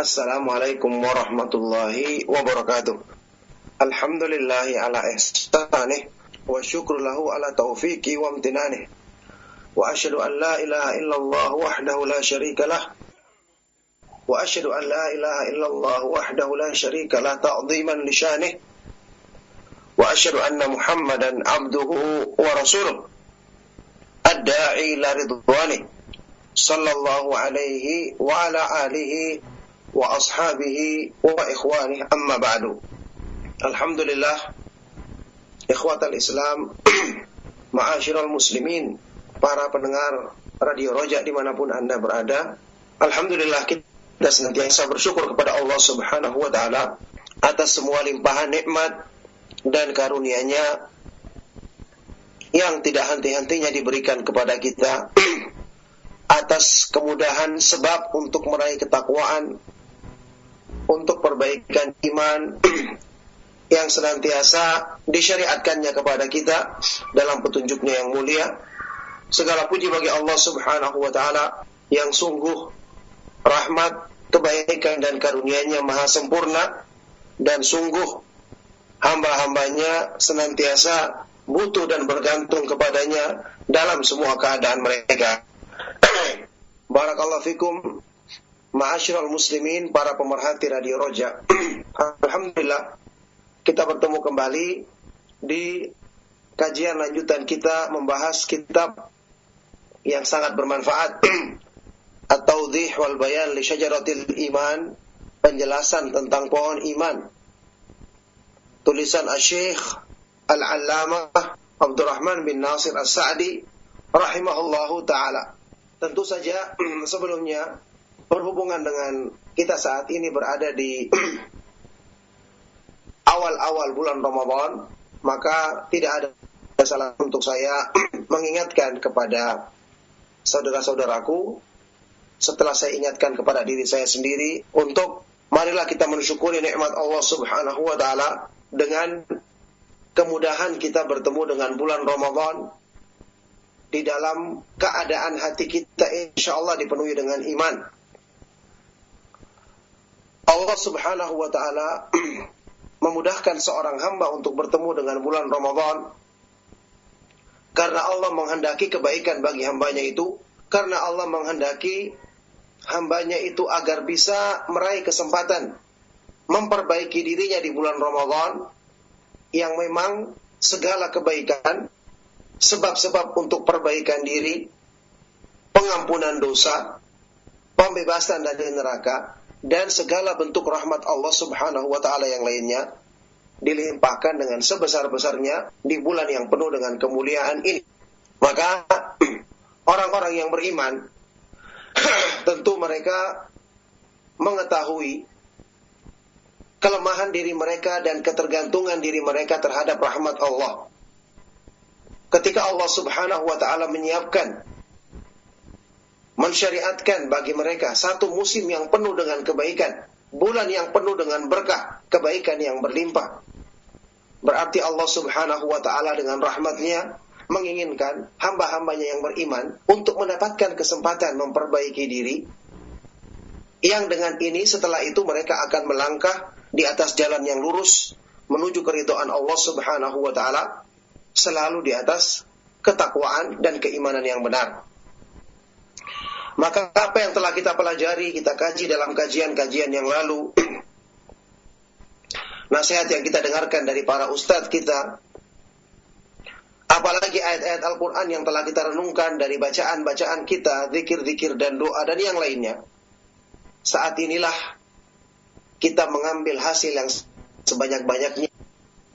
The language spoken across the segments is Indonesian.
Assalamualaikum warahmatullahi wabarakatuh. Alhamdulillahi ala ihsanih wa syukru lahu ala taufiqi wa amtinanih. Wa asyhadu an la ilaha illallah wahdahu la syarika lah. Wa asyhadu an la ilaha illallah wahdahu la syarika lah ta'dhiman li syanih. Wa asyhadu anna Muhammadan abduhu wa rasuluh. Ad-da'i ila ridwanih. Sallallahu alaihi wa ala alihi wa ashabihi wa ikhwani amma ba'du. Alhamdulillah, ikhwatal Islam, ma'asyiral muslimin, para pendengar Radio Roja dimanapun Anda berada. Alhamdulillah, kita senantiasa bersyukur kepada Allah Subhanahu wa ta'ala atas semua limpahan nikmat dan karunia-Nya yang tidak henti-hentinya diberikan kepada kita, atas kemudahan sebab untuk meraih ketakwaan, untuk perbaikan iman yang senantiasa disyariatkannya kepada kita dalam petunjuknya yang mulia. Segala puji bagi Allah Subhanahu wa ta'ala yang sungguh rahmat, kebaikan dan karunia-Nya maha sempurna, dan sungguh hamba-hambanya senantiasa butuh dan bergantung kepadanya dalam semua keadaan mereka. Barakallahu fikum, ma'asyiral muslimin, para pemerhati Radio Roja. Alhamdulillah, kita bertemu kembali di kajian lanjutan kita membahas kitab yang sangat bermanfaat, At-Tawdih wal Bayan li Syajaratil Iman, penjelasan tentang pohon iman, tulisan Asy-Syaikh Al-Allamah Abdurrahman bin Nasir As-Sa'di rahimahullahu ta'ala. Tentu saja sebelumnya, berhubungan dengan kita saat ini berada di awal-awal bulan Ramadan, maka tidak ada salah untuk saya mengingatkan kepada saudara-saudaraku, setelah saya ingatkan kepada diri saya sendiri, untuk marilah kita mensyukuri nikmat Allah Subhanahu wa ta'ala dengan kemudahan kita bertemu dengan bulan Ramadan di dalam keadaan hati kita insyaallah dipenuhi dengan iman. Allah Subhanahu wa ta'ala memudahkan seorang hamba untuk bertemu dengan bulan Ramadan karena Allah menghendaki kebaikan bagi hambanya itu, karena Allah menghendaki hambanya itu agar bisa meraih kesempatan memperbaiki dirinya di bulan Ramadan, yang memang segala kebaikan, sebab-sebab untuk perbaikan diri, pengampunan dosa, pembebasan dari neraka, dan segala bentuk rahmat Allah Subhanahu wa ta'ala yang lainnya dilimpahkan dengan sebesar-besarnya di bulan yang penuh dengan kemuliaan ini. Maka orang-orang yang beriman tentu mereka mengetahui kelemahan diri mereka dan ketergantungan diri mereka terhadap rahmat Allah. Ketika Allah Subhanahu wa ta'ala menyiapkan, mensyariatkan bagi mereka satu musim yang penuh dengan kebaikan, bulan yang penuh dengan berkah, kebaikan yang berlimpah, berarti Allah Subhanahu wa ta'ala dengan rahmatnya menginginkan hamba-hambanya yang beriman untuk mendapatkan kesempatan memperbaiki diri, yang dengan ini setelah itu mereka akan melangkah di atas jalan yang lurus menuju keridhaan Allah Subhanahu wa ta'ala, selalu di atas ketakwaan dan keimanan yang benar. Maka apa yang telah kita pelajari, kita kaji dalam kajian-kajian yang lalu, nasihat yang kita dengarkan dari para ustadz kita, apalagi ayat-ayat Al-Quran yang telah kita renungkan dari bacaan-bacaan kita, zikir-zikir dan doa dan yang lainnya, saat inilah kita mengambil hasil yang sebanyak-banyaknya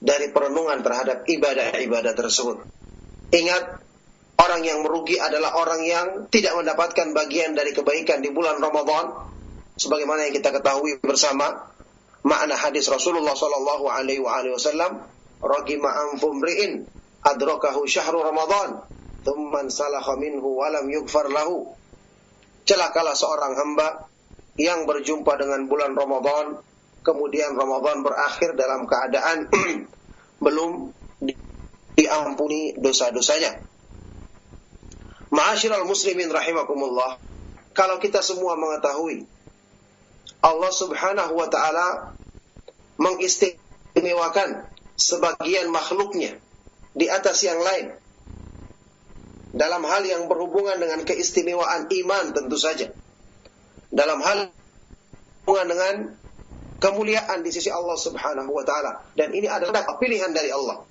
dari perenungan terhadap ibadah-ibadah tersebut. Ingat, orang yang merugi adalah orang yang tidak mendapatkan bagian dari kebaikan di bulan Ramadan, sebagaimana yang kita ketahui bersama makna hadis Rasulullah sallallahu alaihi wasallam, "Ragima anfum ri'in adrakahu syahru Ramadan, thumman salakha minhu wa lam yughfar lahu." Celakalah seorang hamba yang berjumpa dengan bulan Ramadan, kemudian Ramadan berakhir dalam keadaan belum diampuni dosa-dosanya. Ma'asyiral muslimin rahimakumullah, kalau kita semua mengetahui Allah Subhanahu wa ta'ala mengistimewakan sebagian makhluknya di atas yang lain dalam hal yang berhubungan dengan keistimewaan iman tentu saja, dalam hal berhubungan dengan kemuliaan di sisi Allah Subhanahu wa ta'ala, dan ini adalah pilihan dari Allah.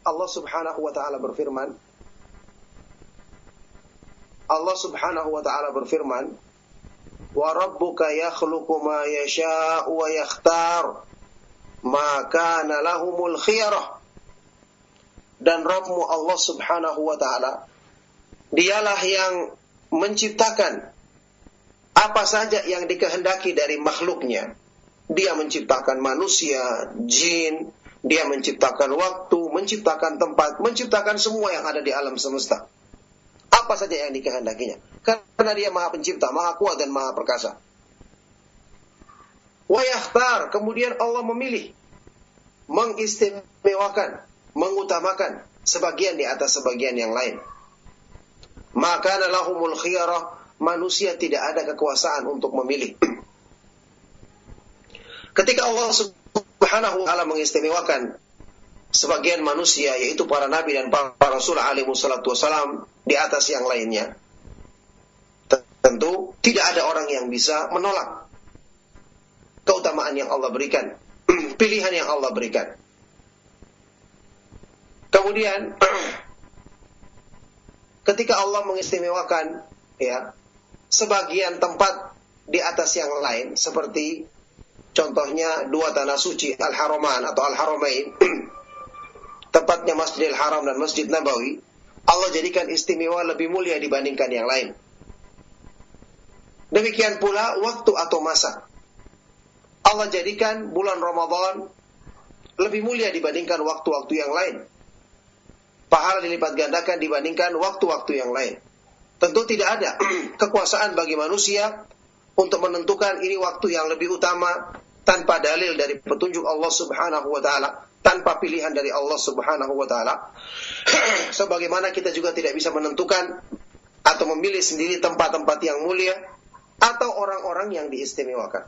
Allah Subhanahu wa ta'ala berfirman, wa rabbuka yakhluqu ma yasha'u wa yakhtar ma kana lahumul khiyarah. Dan Rabbmu Allah Subhanahu wa ta'ala, dialah yang menciptakan apa saja yang dikehendaki dari makhluknya. Dia menciptakan manusia, jin, dia menciptakan waktu, menciptakan tempat, menciptakan semua yang ada di alam semesta. Apa saja yang dikehendakinya. Karena dia maha pencipta, maha kuat dan maha perkasa. Wa yakhtar, kemudian Allah memilih, mengistimewakan, mengutamakan sebagian di atas sebagian yang lain. Maka lahumul khiyarah, manusia tidak ada kekuasaan untuk memilih. Ketika Allah Subhanahu wa ta'ala mengistimewakan sebagian manusia, yaitu para nabi dan para rasul alaihi wassalatu wassalam, di atas yang lainnya, tentu tidak ada orang yang bisa menolak keutamaan yang Allah berikan, pilihan yang Allah berikan. Kemudian ketika Allah mengistimewakan sebagian tempat di atas yang lain, seperti contohnya dua tanah suci, Al-Haraman atau Al-Haramain, tempatnya Masjidil Haram dan Masjid Nabawi, Allah jadikan istimewa lebih mulia dibandingkan yang lain. Demikian pula waktu atau masa. Allah jadikan bulan Ramadan lebih mulia dibandingkan waktu-waktu yang lain. Pahala dilipat gandakan dibandingkan waktu-waktu yang lain. Tentu tidak ada kekuasaan bagi manusia untuk menentukan ini waktu yang lebih utama tanpa dalil dari petunjuk Allah Subhanahu wa ta'ala, tanpa pilihan dari Allah Subhanahu wa ta'ala. Sebagaimana kita juga tidak bisa menentukan atau memilih sendiri tempat-tempat yang mulia atau orang-orang yang diistimewakan.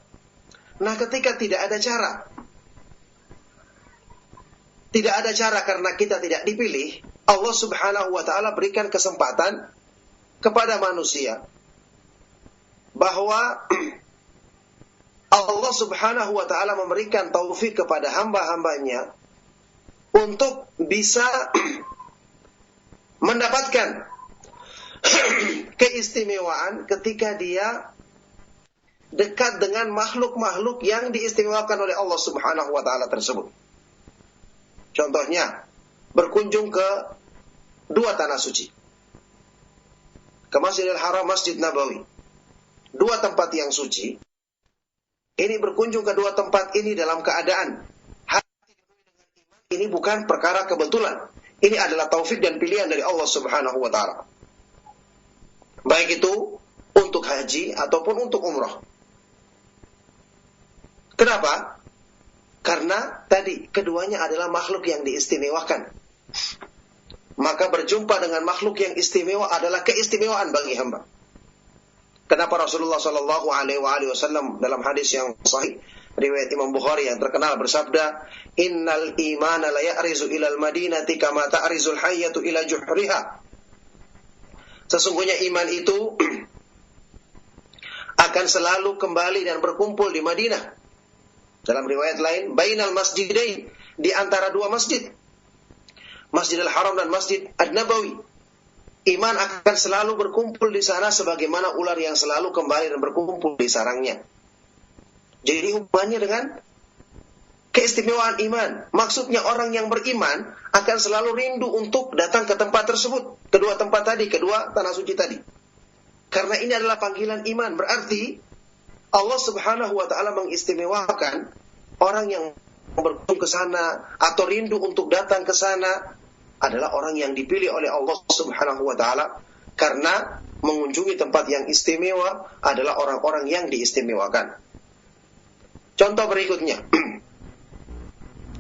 Nah, ketika tidak ada cara karena kita tidak dipilih, Allah Subhanahu wa ta'ala berikan kesempatan kepada manusia bahwa Allah Subhanahu wa ta'ala memberikan taufik kepada hamba-hambanya untuk bisa mendapatkan keistimewaan ketika dia dekat dengan makhluk-makhluk yang diistimewakan oleh Allah Subhanahu wa ta'ala tersebut. Contohnya, berkunjung ke dua tanah suci, ke Masjidil Haram, Masjid Nabawi, dua tempat yang suci. Ini berkunjung ke dua tempat ini dalam keadaan ini bukan perkara kebetulan. Ini adalah taufik dan pilihan dari Allah Subhanahu wa ta'ala. Baik itu untuk haji ataupun untuk umrah. Kenapa? Karena tadi keduanya adalah makhluk yang diistimewakan. Maka berjumpa dengan makhluk yang istimewa adalah keistimewaan bagi hamba. Kenapa Rasulullah Shallallahu Alaihi Wasallam dalam hadis yang sahih riwayat Imam Bukhari yang terkenal bersabda, Innal imana la ya'rizu ilal madinati kama ta'rizul hayyatu ila juhriha. Sesungguhnya iman itu akan selalu kembali dan berkumpul di Madinah. Dalam riwayat lain, bainal masjidain, di antara dua masjid, Masjidil Haram dan Masjid An-Nabawi. Iman akan selalu berkumpul di sana sebagaimana ular yang selalu kembali dan berkumpul di sarangnya. Jadi hubungannya dengan keistimewaan iman. Maksudnya orang yang beriman akan selalu rindu untuk datang ke tempat tersebut. Kedua tempat tadi, kedua tanah suci tadi. Karena ini adalah panggilan iman. Berarti Allah Subhanahu wa ta'ala mengistimewakan orang yang berkunjung ke sana atau rindu untuk datang ke sana adalah orang yang dipilih oleh Allah Subhanahu wa ta'ala, karena mengunjungi tempat yang istimewa adalah orang-orang yang diistimewakan. Contoh berikutnya,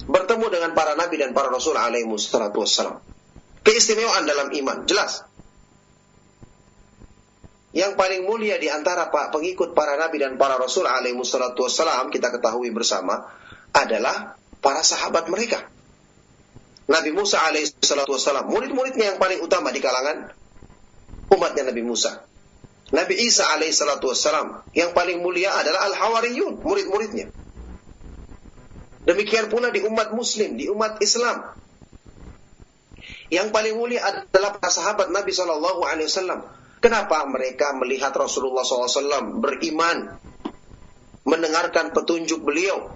bertemu dengan para nabi dan para rasul alaihi wassalam. Keistimewaan dalam iman, jelas. yang paling mulia di antara pengikut para nabi dan para rasul alaihi wassalatu wassalam, kita ketahui bersama, adalah para sahabat mereka. Nabi Musa alaihi wassalatu wassalam, murid-muridnya yang paling utama di kalangan umatnya Nabi Musa. Nabi Isa alaihi salatu wassalam, yang paling mulia adalah al-hawariyun, murid-muridnya. Demikian pula di umat muslim, di umat Islam, yang paling mulia adalah para sahabat Nabi SAW. Kenapa mereka melihat Rasulullah SAW, beriman, mendengarkan petunjuk beliau,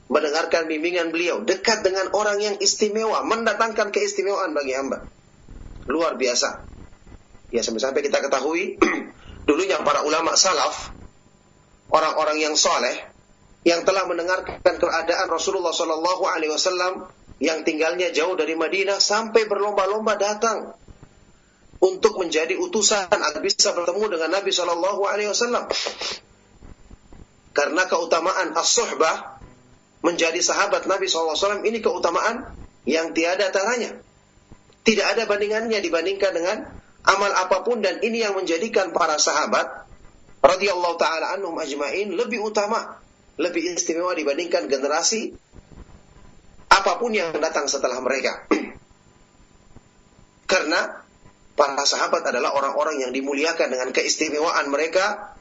mendengarkan bimbingan beliau, dekat dengan orang yang istimewa, mendatangkan keistimewaan bagi hamba. Luar biasa. Ya, sampai-sampai kita ketahui, dulunya para ulama salaf, orang-orang yang soleh, yang telah mendengarkan keadaan Rasulullah SAW yang tinggalnya jauh dari Madinah, sampai berlomba-lomba datang untuk menjadi utusan agar bisa bertemu dengan Nabi SAW. Karena keutamaan as-suhbah, menjadi sahabat Nabi SAW, ini keutamaan yang tiada taranya. Tidak ada bandingannya dibandingkan dengan amal apapun, dan ini yang menjadikan para sahabat radhiyallahu ta'ala anhum ajma'in lebih utama, lebih istimewa dibandingkan generasi apapun yang datang setelah mereka. Karena para sahabat adalah orang-orang yang dimuliakan dengan keistimewaan mereka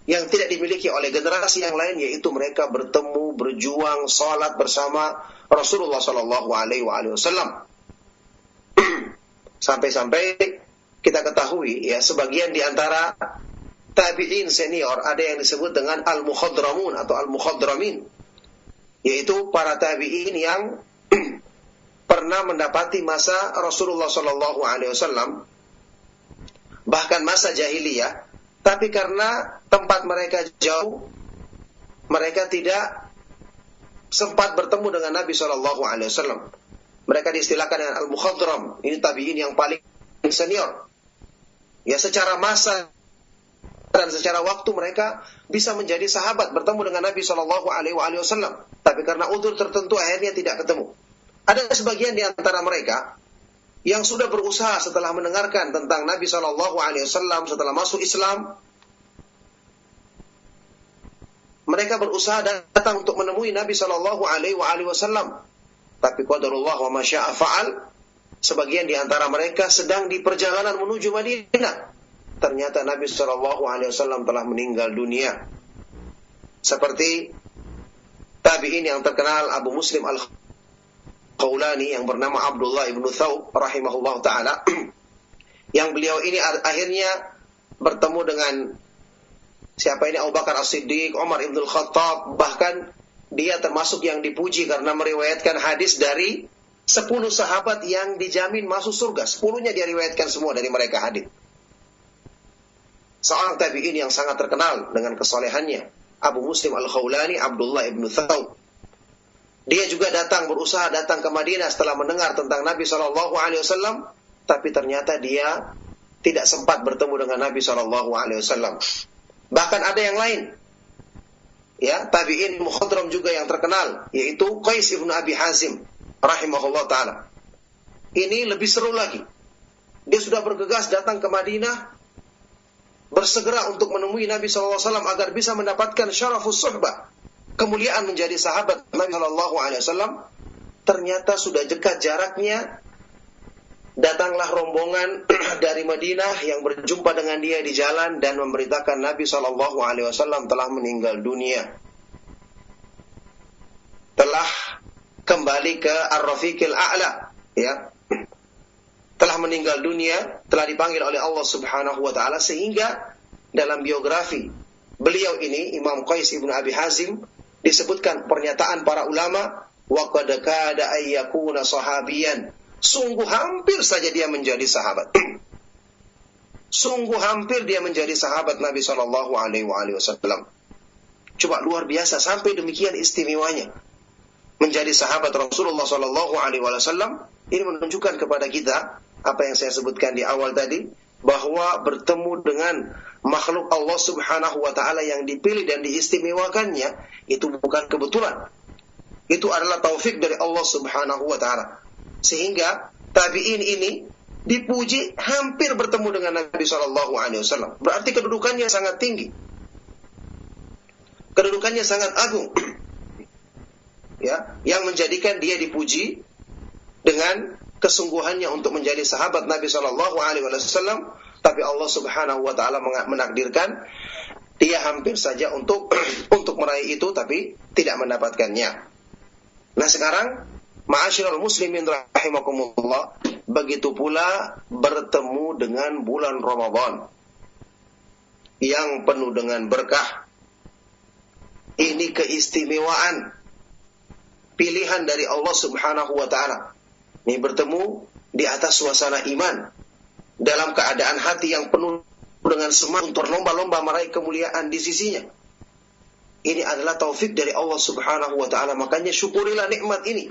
yang tidak dimiliki oleh generasi yang lain, yaitu mereka bertemu, berjuang, salat bersama Rasulullah sallallahu alaihi wasallam. Sampai-sampai kita ketahui, ya, sebagian di antara tabi'in senior ada yang disebut dengan al-mukhadramun atau al-mukhadramin, yaitu para tabi'in yang pernah mendapati masa Rasulullah sallallahu alaihi wasallam, bahkan masa jahiliyah, tapi karena tempat mereka jauh, mereka tidak sempat bertemu dengan Nabi sallallahu alaihi wasallam. Mereka diistilahkan dengan al-mukhadram. Ini tabi'in yang paling senior. Ya, secara masa dan secara waktu mereka bisa menjadi sahabat, bertemu dengan Nabi sallallahu alaihi wasallam, tapi karena udzur tertentu akhirnya tidak ketemu. Ada sebagian di antara mereka yang sudah berusaha setelah mendengarkan tentang Nabi SAW, setelah masuk Islam, mereka berusaha datang untuk menemui Nabi SAW. Tapi qadarullah wa ma syaa fa'al, sebagian di antara mereka sedang di perjalanan menuju Madinah, ternyata Nabi SAW telah meninggal dunia. Seperti tabi'in yang terkenal Abu Muslim Al-Khawlani yang bernama Abdullah ibn Thawb rahimahullah ta'ala, yang beliau ini akhirnya bertemu dengan siapa ini, Abu Bakar As-Siddiq, Umar ibn Al-Khattab, bahkan dia termasuk yang dipuji karena meriwayatkan hadis dari 10 sahabat yang dijamin masuk surga. 10-nya dia riwayatkan semua dari mereka hadis. Seorang tabi'in yang sangat terkenal dengan kesolehannya, Abu Muslim Al-Khawlani, Abdullah ibn Thawb. Dia juga berusaha datang ke Madinah setelah mendengar tentang Nabi SAW, tapi ternyata dia tidak sempat bertemu dengan Nabi SAW. Bahkan ada yang lain, ya, tabi'in mukhadram juga yang terkenal, yaitu Qais ibn Abi Hazim rahimahullah ta'ala. Ini lebih seru lagi. Dia sudah bergegas datang ke Madinah, bersegera untuk menemui Nabi SAW agar bisa mendapatkan syarafus suhbah, kemuliaan menjadi sahabat Nabi SAW. Ternyata sudah dekat jaraknya, datanglah rombongan dari Madinah yang berjumpa dengan dia di jalan dan memberitakan Nabi SAW telah meninggal dunia, telah kembali ke Ar-Rafiqil A'la, ya, telah meninggal dunia, telah dipanggil oleh Allah Subhanahu wa ta'ala. Sehingga dalam biografi beliau ini, Imam Qais ibn Abi Hazim, disebutkan pernyataan para ulama, wa qad kada ayyakuna sahabiyan, sungguh hampir saja dia menjadi sahabat. Sungguh hampir dia menjadi sahabat Nabi sallallahu alaihi wasallam. Coba, luar biasa, sampai demikian istimewanya menjadi sahabat Rasulullah sallallahu alaihi wasallam. Ini menunjukkan kepada kita apa yang saya sebutkan di awal tadi, bahwa bertemu dengan makhluk Allah Subhanahu wa ta'ala yang dipilih dan diistimewakannya itu bukan kebetulan. Itu adalah taufik dari Allah Subhanahu wa ta'ala. Sehingga tabi'in ini dipuji, hampir bertemu dengan Nabi SAW. Berarti kedudukannya sangat tinggi. Kedudukannya sangat agung. Ya, yang menjadikan dia dipuji dengan kesungguhannya untuk menjadi sahabat Nabi SAW. Tapi Allah Subhanahu wa taala menakdirkan dia hampir saja untuk meraih itu, tapi tidak mendapatkannya. Nah, sekarang ma'asyiral muslimin rahimakumullah, begitu pula bertemu dengan bulan Ramadan yang penuh dengan berkah. Ini keistimewaan pilihan dari Allah Subhanahu wa taala. Ini bertemu di atas suasana iman, dalam keadaan hati yang penuh dengan semangat untuk berlomba-lomba meraih kemuliaan di sisinya. Ini adalah taufik dari Allah Subhanahu wa taala. Makanya syukurilah nikmat ini.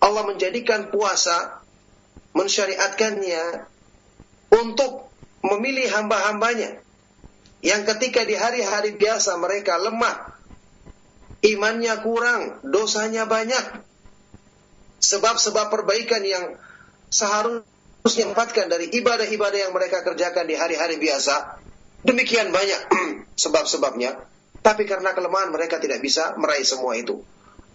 Allah menjadikan puasa, mensyariatkannya untuk memilih hamba-hambanya yang ketika di hari-hari biasa mereka lemah, imannya kurang, dosanya banyak. Sebab-sebab perbaikan yang seharusnya dapatkan dari ibadah-ibadah yang mereka kerjakan di hari-hari biasa, demikian banyak sebab-sebabnya. Tapi karena kelemahan mereka tidak bisa meraih semua itu.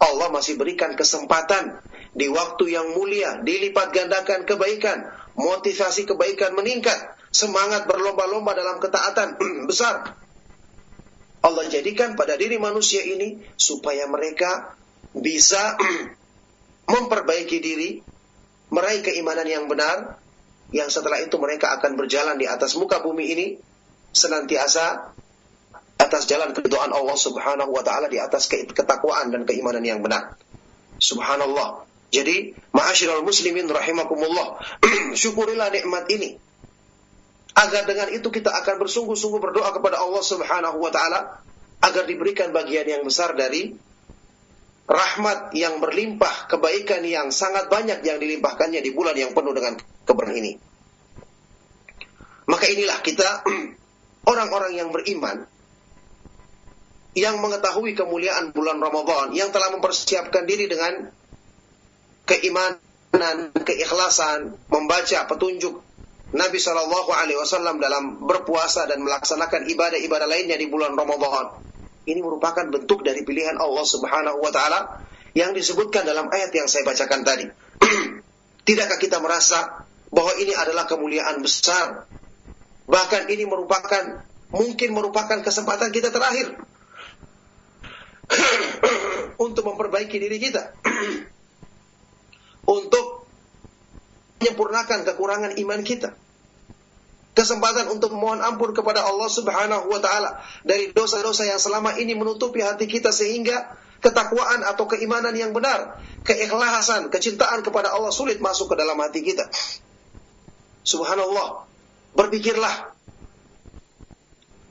Allah masih berikan kesempatan di waktu yang mulia, dilipat gandakan kebaikan, motivasi kebaikan meningkat, semangat berlomba-lomba dalam ketaatan besar. Allah jadikan pada diri manusia ini supaya mereka bisa memperbaiki diri, meraih keimanan yang benar, yang setelah itu mereka akan berjalan di atas muka bumi ini senantiasa atas jalan keridhaan Allah Subhanahu wa taala, di atas ketakwaan dan keimanan yang benar. Subhanallah. Jadi, ma'asyiral muslimin rahimakumullah, syukurilah nikmat ini. Agar dengan itu kita akan bersungguh-sungguh berdoa kepada Allah Subhanahu wa taala agar diberikan bagian yang besar dari rahmat yang berlimpah, kebaikan yang sangat banyak yang dilimpahkannya di bulan yang penuh dengan keberkahan ini. Maka inilah kita orang-orang yang beriman, yang mengetahui kemuliaan bulan Ramadan, yang telah mempersiapkan diri dengan keimanan, keikhlasan, membaca petunjuk Nabi SAW dalam berpuasa dan melaksanakan ibadah-ibadah lainnya di bulan Ramadan. Ini merupakan bentuk dari pilihan Allah Subhanahu wa taala yang disebutkan dalam ayat yang saya bacakan tadi. Tidakkah kita merasa bahwa ini adalah kemuliaan besar? Bahkan ini mungkin merupakan kesempatan kita terakhir untuk memperbaiki diri kita, untuk menyempurnakan kekurangan iman kita. Kesempatan untuk memohon ampun kepada Allah Subhanahu wa taala dari dosa-dosa yang selama ini menutupi hati kita, sehingga ketakwaan atau keimanan yang benar, keikhlasan, kecintaan kepada Allah sulit masuk ke dalam hati kita. Subhanallah. Berpikirlah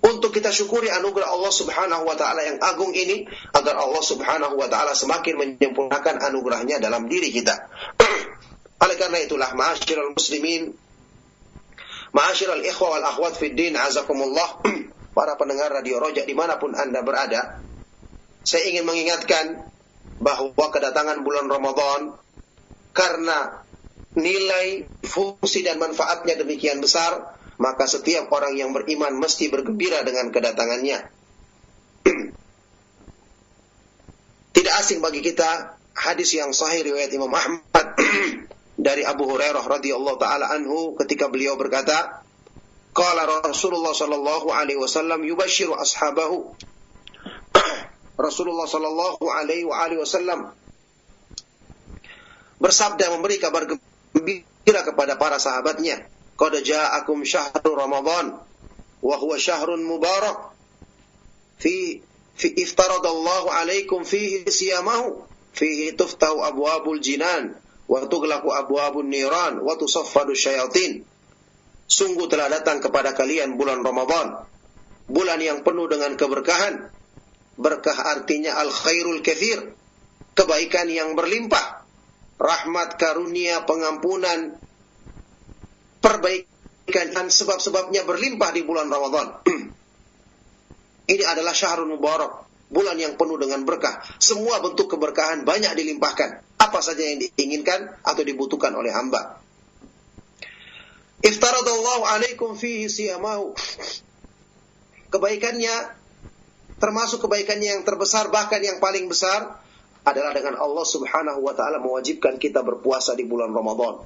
untuk kita syukuri anugerah Allah Subhanahu wa taala yang agung ini, agar Allah Subhanahu wa taala semakin menyempurnakan anugerahnya dalam diri kita. Oleh karena itulah, ma'asyiral muslimin, ma'asyiral ikhwa wal akhwat fid din, azakumullah, para pendengar Radio Roja dimanapun Anda berada, saya ingin mengingatkan bahwa kedatangan bulan Ramadan, karena nilai, fungsi dan manfaatnya demikian besar, maka setiap orang yang beriman mesti bergembira dengan kedatangannya. Tidak asing bagi kita hadis yang sahih riwayat Imam Ahmad dari Abu Hurairah radhiyallahu taala anhu, ketika beliau berkata, qala Rasulullah sallallahu alaihi wasallam yubashshiru ashabahu. Rasulullah sallallahu alaihi wasallam bersabda, memberi kabar gembira kepada para sahabatnya, qad ja'akum syahrul Ramadan wa huwa syahrun mubarak fi iftaradallahu alaikum fihi siyamahu fihi tuftahu abwabul jinan wa tughlaqu abwabun niran wa tusaffadu syayatin. Sungguh telah datang kepada kalian bulan Ramadan, bulan yang penuh dengan keberkahan. Berkah artinya al-khairul katsir, kebaikan yang berlimpah, rahmat, karunia, pengampunan, perbaikan dan sebab-sebabnya berlimpah di bulan Ramadan. Ini adalah syahrul mubarak, bulan yang penuh dengan berkah. Semua bentuk keberkahan banyak dilimpahkan, apa saja yang diinginkan atau dibutuhkan oleh hamba. Iftaradallahu alaikum fihi siyamahu. Kebaikannya, termasuk kebaikannya yang terbesar, bahkan yang paling besar, adalah dengan Allah subhanahu wa ta'ala mewajibkan kita berpuasa di bulan Ramadan.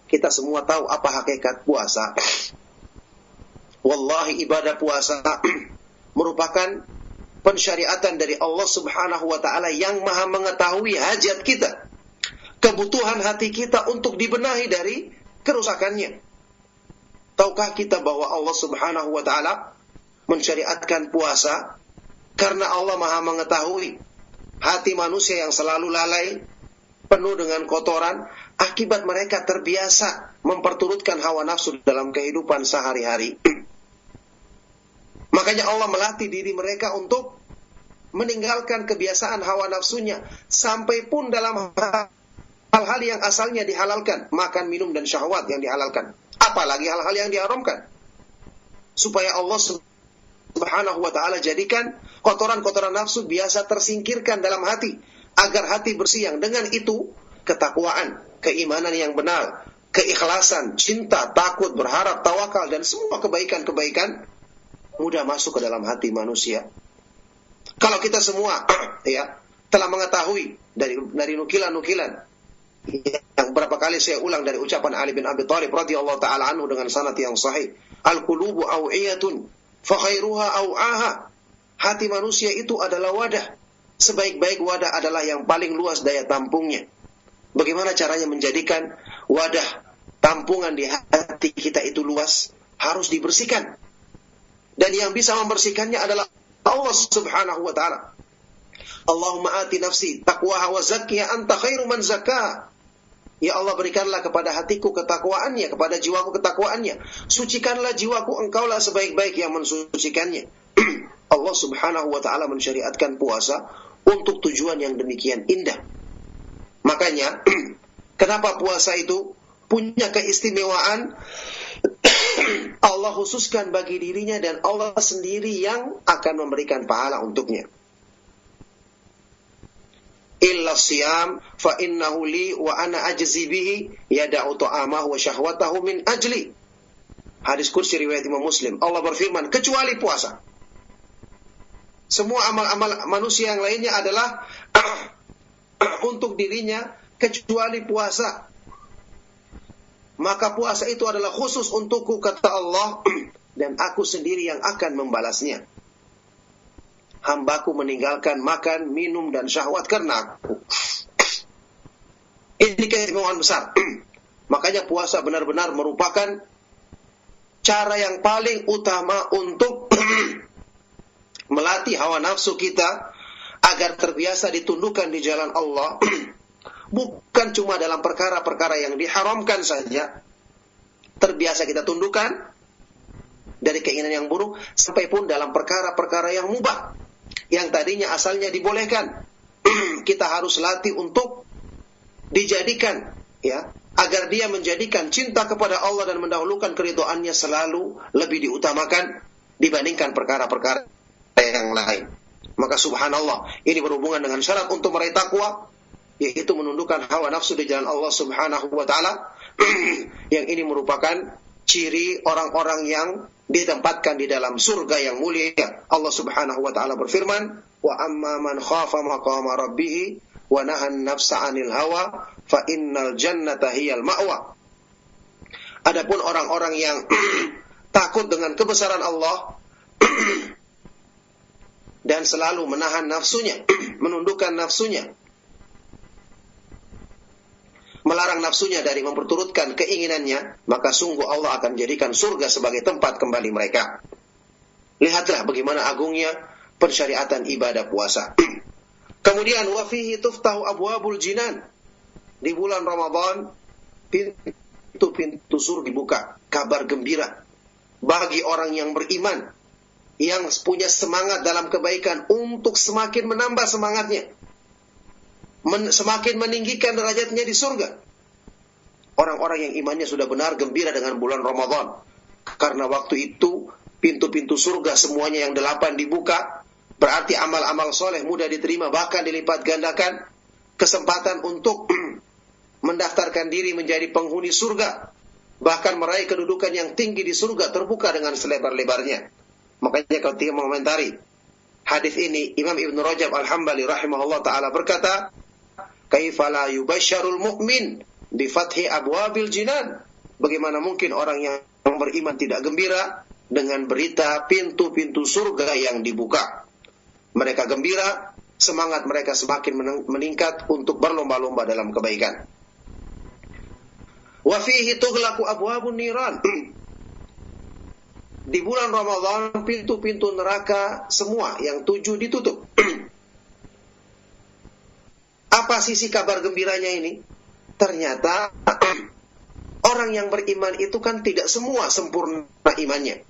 Kita semua tahu apa hakikat puasa. Wallahi ibadah puasa merupakan pensyariatan dari Allah subhanahu wa ta'ala yang maha mengetahui hajat kita, kebutuhan hati kita untuk dibenahi dari kerusakannya. Tahukah kita bahwa Allah subhanahu wa ta'ala mensyariatkan puasa karena Allah maha mengetahui hati manusia yang selalu lalai, penuh dengan kotoran, akibat mereka terbiasa memperturutkan hawa nafsu dalam kehidupan sehari-hari. Makanya Allah melatih diri mereka untuk meninggalkan kebiasaan hawa nafsunya, sampai pun dalam hal-hal yang asalnya dihalalkan, makan, minum, dan syahwat yang dihalalkan. Apalagi hal-hal yang diharamkan. Supaya Allah subhanahu wa ta'ala jadikan kotoran-kotoran nafsu biasa tersingkirkan dalam hati, agar hati bersih, yang dengan itu ketakwaan, keimanan yang benar, keikhlasan, cinta, takut, berharap, tawakal, dan semua kebaikan-kebaikan mudah masuk ke dalam hati manusia. Kalau kita semua ya telah mengetahui dari nukilan-nukilan yang berapa kali saya ulang dari ucapan Ali bin Abi Thalib radhiyallahu taala anhu dengan sanad yang sahih, al-qulubu aw'iyatun fa khairuha aw'aha. Hati manusia itu adalah wadah. Sebaik-baik wadah adalah yang paling luas daya tampungnya. Bagaimana caranya menjadikan wadah tampungan di hati kita itu luas? Harus dibersihkan. Dan yang bisa membersihkannya adalah Allah subhanahu wa ta'ala. Allahumma ati nafsi taqwaha wa zakkiha anta khairu man zakkaha. Ya Allah, berikanlah kepada hatiku ketakwaannya, kepada jiwaku ketakwaannya. Sucikanlah jiwaku, engkaulah sebaik-baik yang mensucikannya. Allah subhanahu wa ta'ala mensyariatkan puasa untuk tujuan yang demikian indah. Makanya, kenapa puasa itu punya keistimewaan? Allah khususkan bagi dirinya, dan Allah sendiri yang akan memberikan pahala untuknya. Illa siyam fa innahu li wa ana ajzi bihi yada'u ta'amahu wa syahwatahu min ajli. Hadis qudsi riwayat Imam Muslim. Allah berfirman, kecuali puasa. Semua amal-amal manusia yang lainnya adalah untuk dirinya kecuali puasa. Maka puasa itu adalah khusus untukku, kata Allah, dan aku sendiri yang akan membalasnya. Hambaku meninggalkan makan, minum, dan syahwat karena aku. Ini keistimewaan besar. Makanya puasa benar-benar merupakan cara yang paling utama untuk melatih hawa nafsu kita agar terbiasa ditundukkan di jalan Allah. Bukan cuma dalam perkara-perkara yang diharamkan saja. Terbiasa kita tundukkan dari keinginan yang buruk, sampai pun dalam perkara-perkara yang mubah, yang tadinya asalnya dibolehkan. Kita harus latih untuk dijadikan, ya, agar dia menjadikan cinta kepada Allah dan mendahulukan keridhaannya selalu lebih diutamakan dibandingkan perkara-perkara yang lain. Maka subhanallah, ini berhubungan dengan syarat untuk meraih takwa, yaitu menundukkan hawa nafsu di jalan Allah subhanahu wa ta'ala. Yang ini merupakan ciri orang-orang yang ditempatkan di dalam surga yang mulia. Allah subhanahu wa ta'ala berfirman, wa amma man khafa maqama rabbih wa nahan nafsa 'anil hawa fa innal jannata hiyal ma'wa. Adapun orang-orang yang takut dengan kebesaran Allah dan selalu menahan nafsunya, menundukkan nafsunya, melarang nafsunya dari memperturutkan keinginannya, maka sungguh Allah akan jadikan surga sebagai tempat kembali mereka. Lihatlah bagaimana agungnya pensyariatan ibadah puasa. Kemudian wa fihi tuftahu abwabul jinan. Di bulan Ramadan pintu-pintu surga dibuka. Kabar gembira bagi orang yang beriman, yang punya semangat dalam kebaikan untuk semakin menambah semangatnya, semakin meninggikan derajatnya di surga. Orang-orang yang imannya sudah benar gembira dengan bulan Ramadan, karena waktu itu pintu-pintu surga semuanya yang 8 dibuka. Berarti amal-amal soleh mudah diterima, bahkan dilipat gandakan kesempatan untuk mendaftarkan diri menjadi penghuni surga. bahkan meraih kedudukan yang tinggi di surga terbuka dengan selebar-lebarnya. Makanya kalau dia mengomentari hadis ini, Imam Ibn Rajab Al-Hambali rahimahullah ta'ala berkata, kaifa la yubasyarul mu'min bi fathi abwabil jinan. Bagaimana mungkin orang yang beriman tidak gembira dengan berita pintu-pintu surga yang dibuka. Mereka gembira, semangat mereka semakin meningkat untuk berlomba-lomba dalam kebaikan. Wa fihi tughlaqu abwabun niran. Di bulan Ramadan pintu-pintu neraka semua yang 7 ditutup. Apa sisi kabar gembiranya ini? Ternyata orang yang beriman itu kan tidak semua sempurna imannya.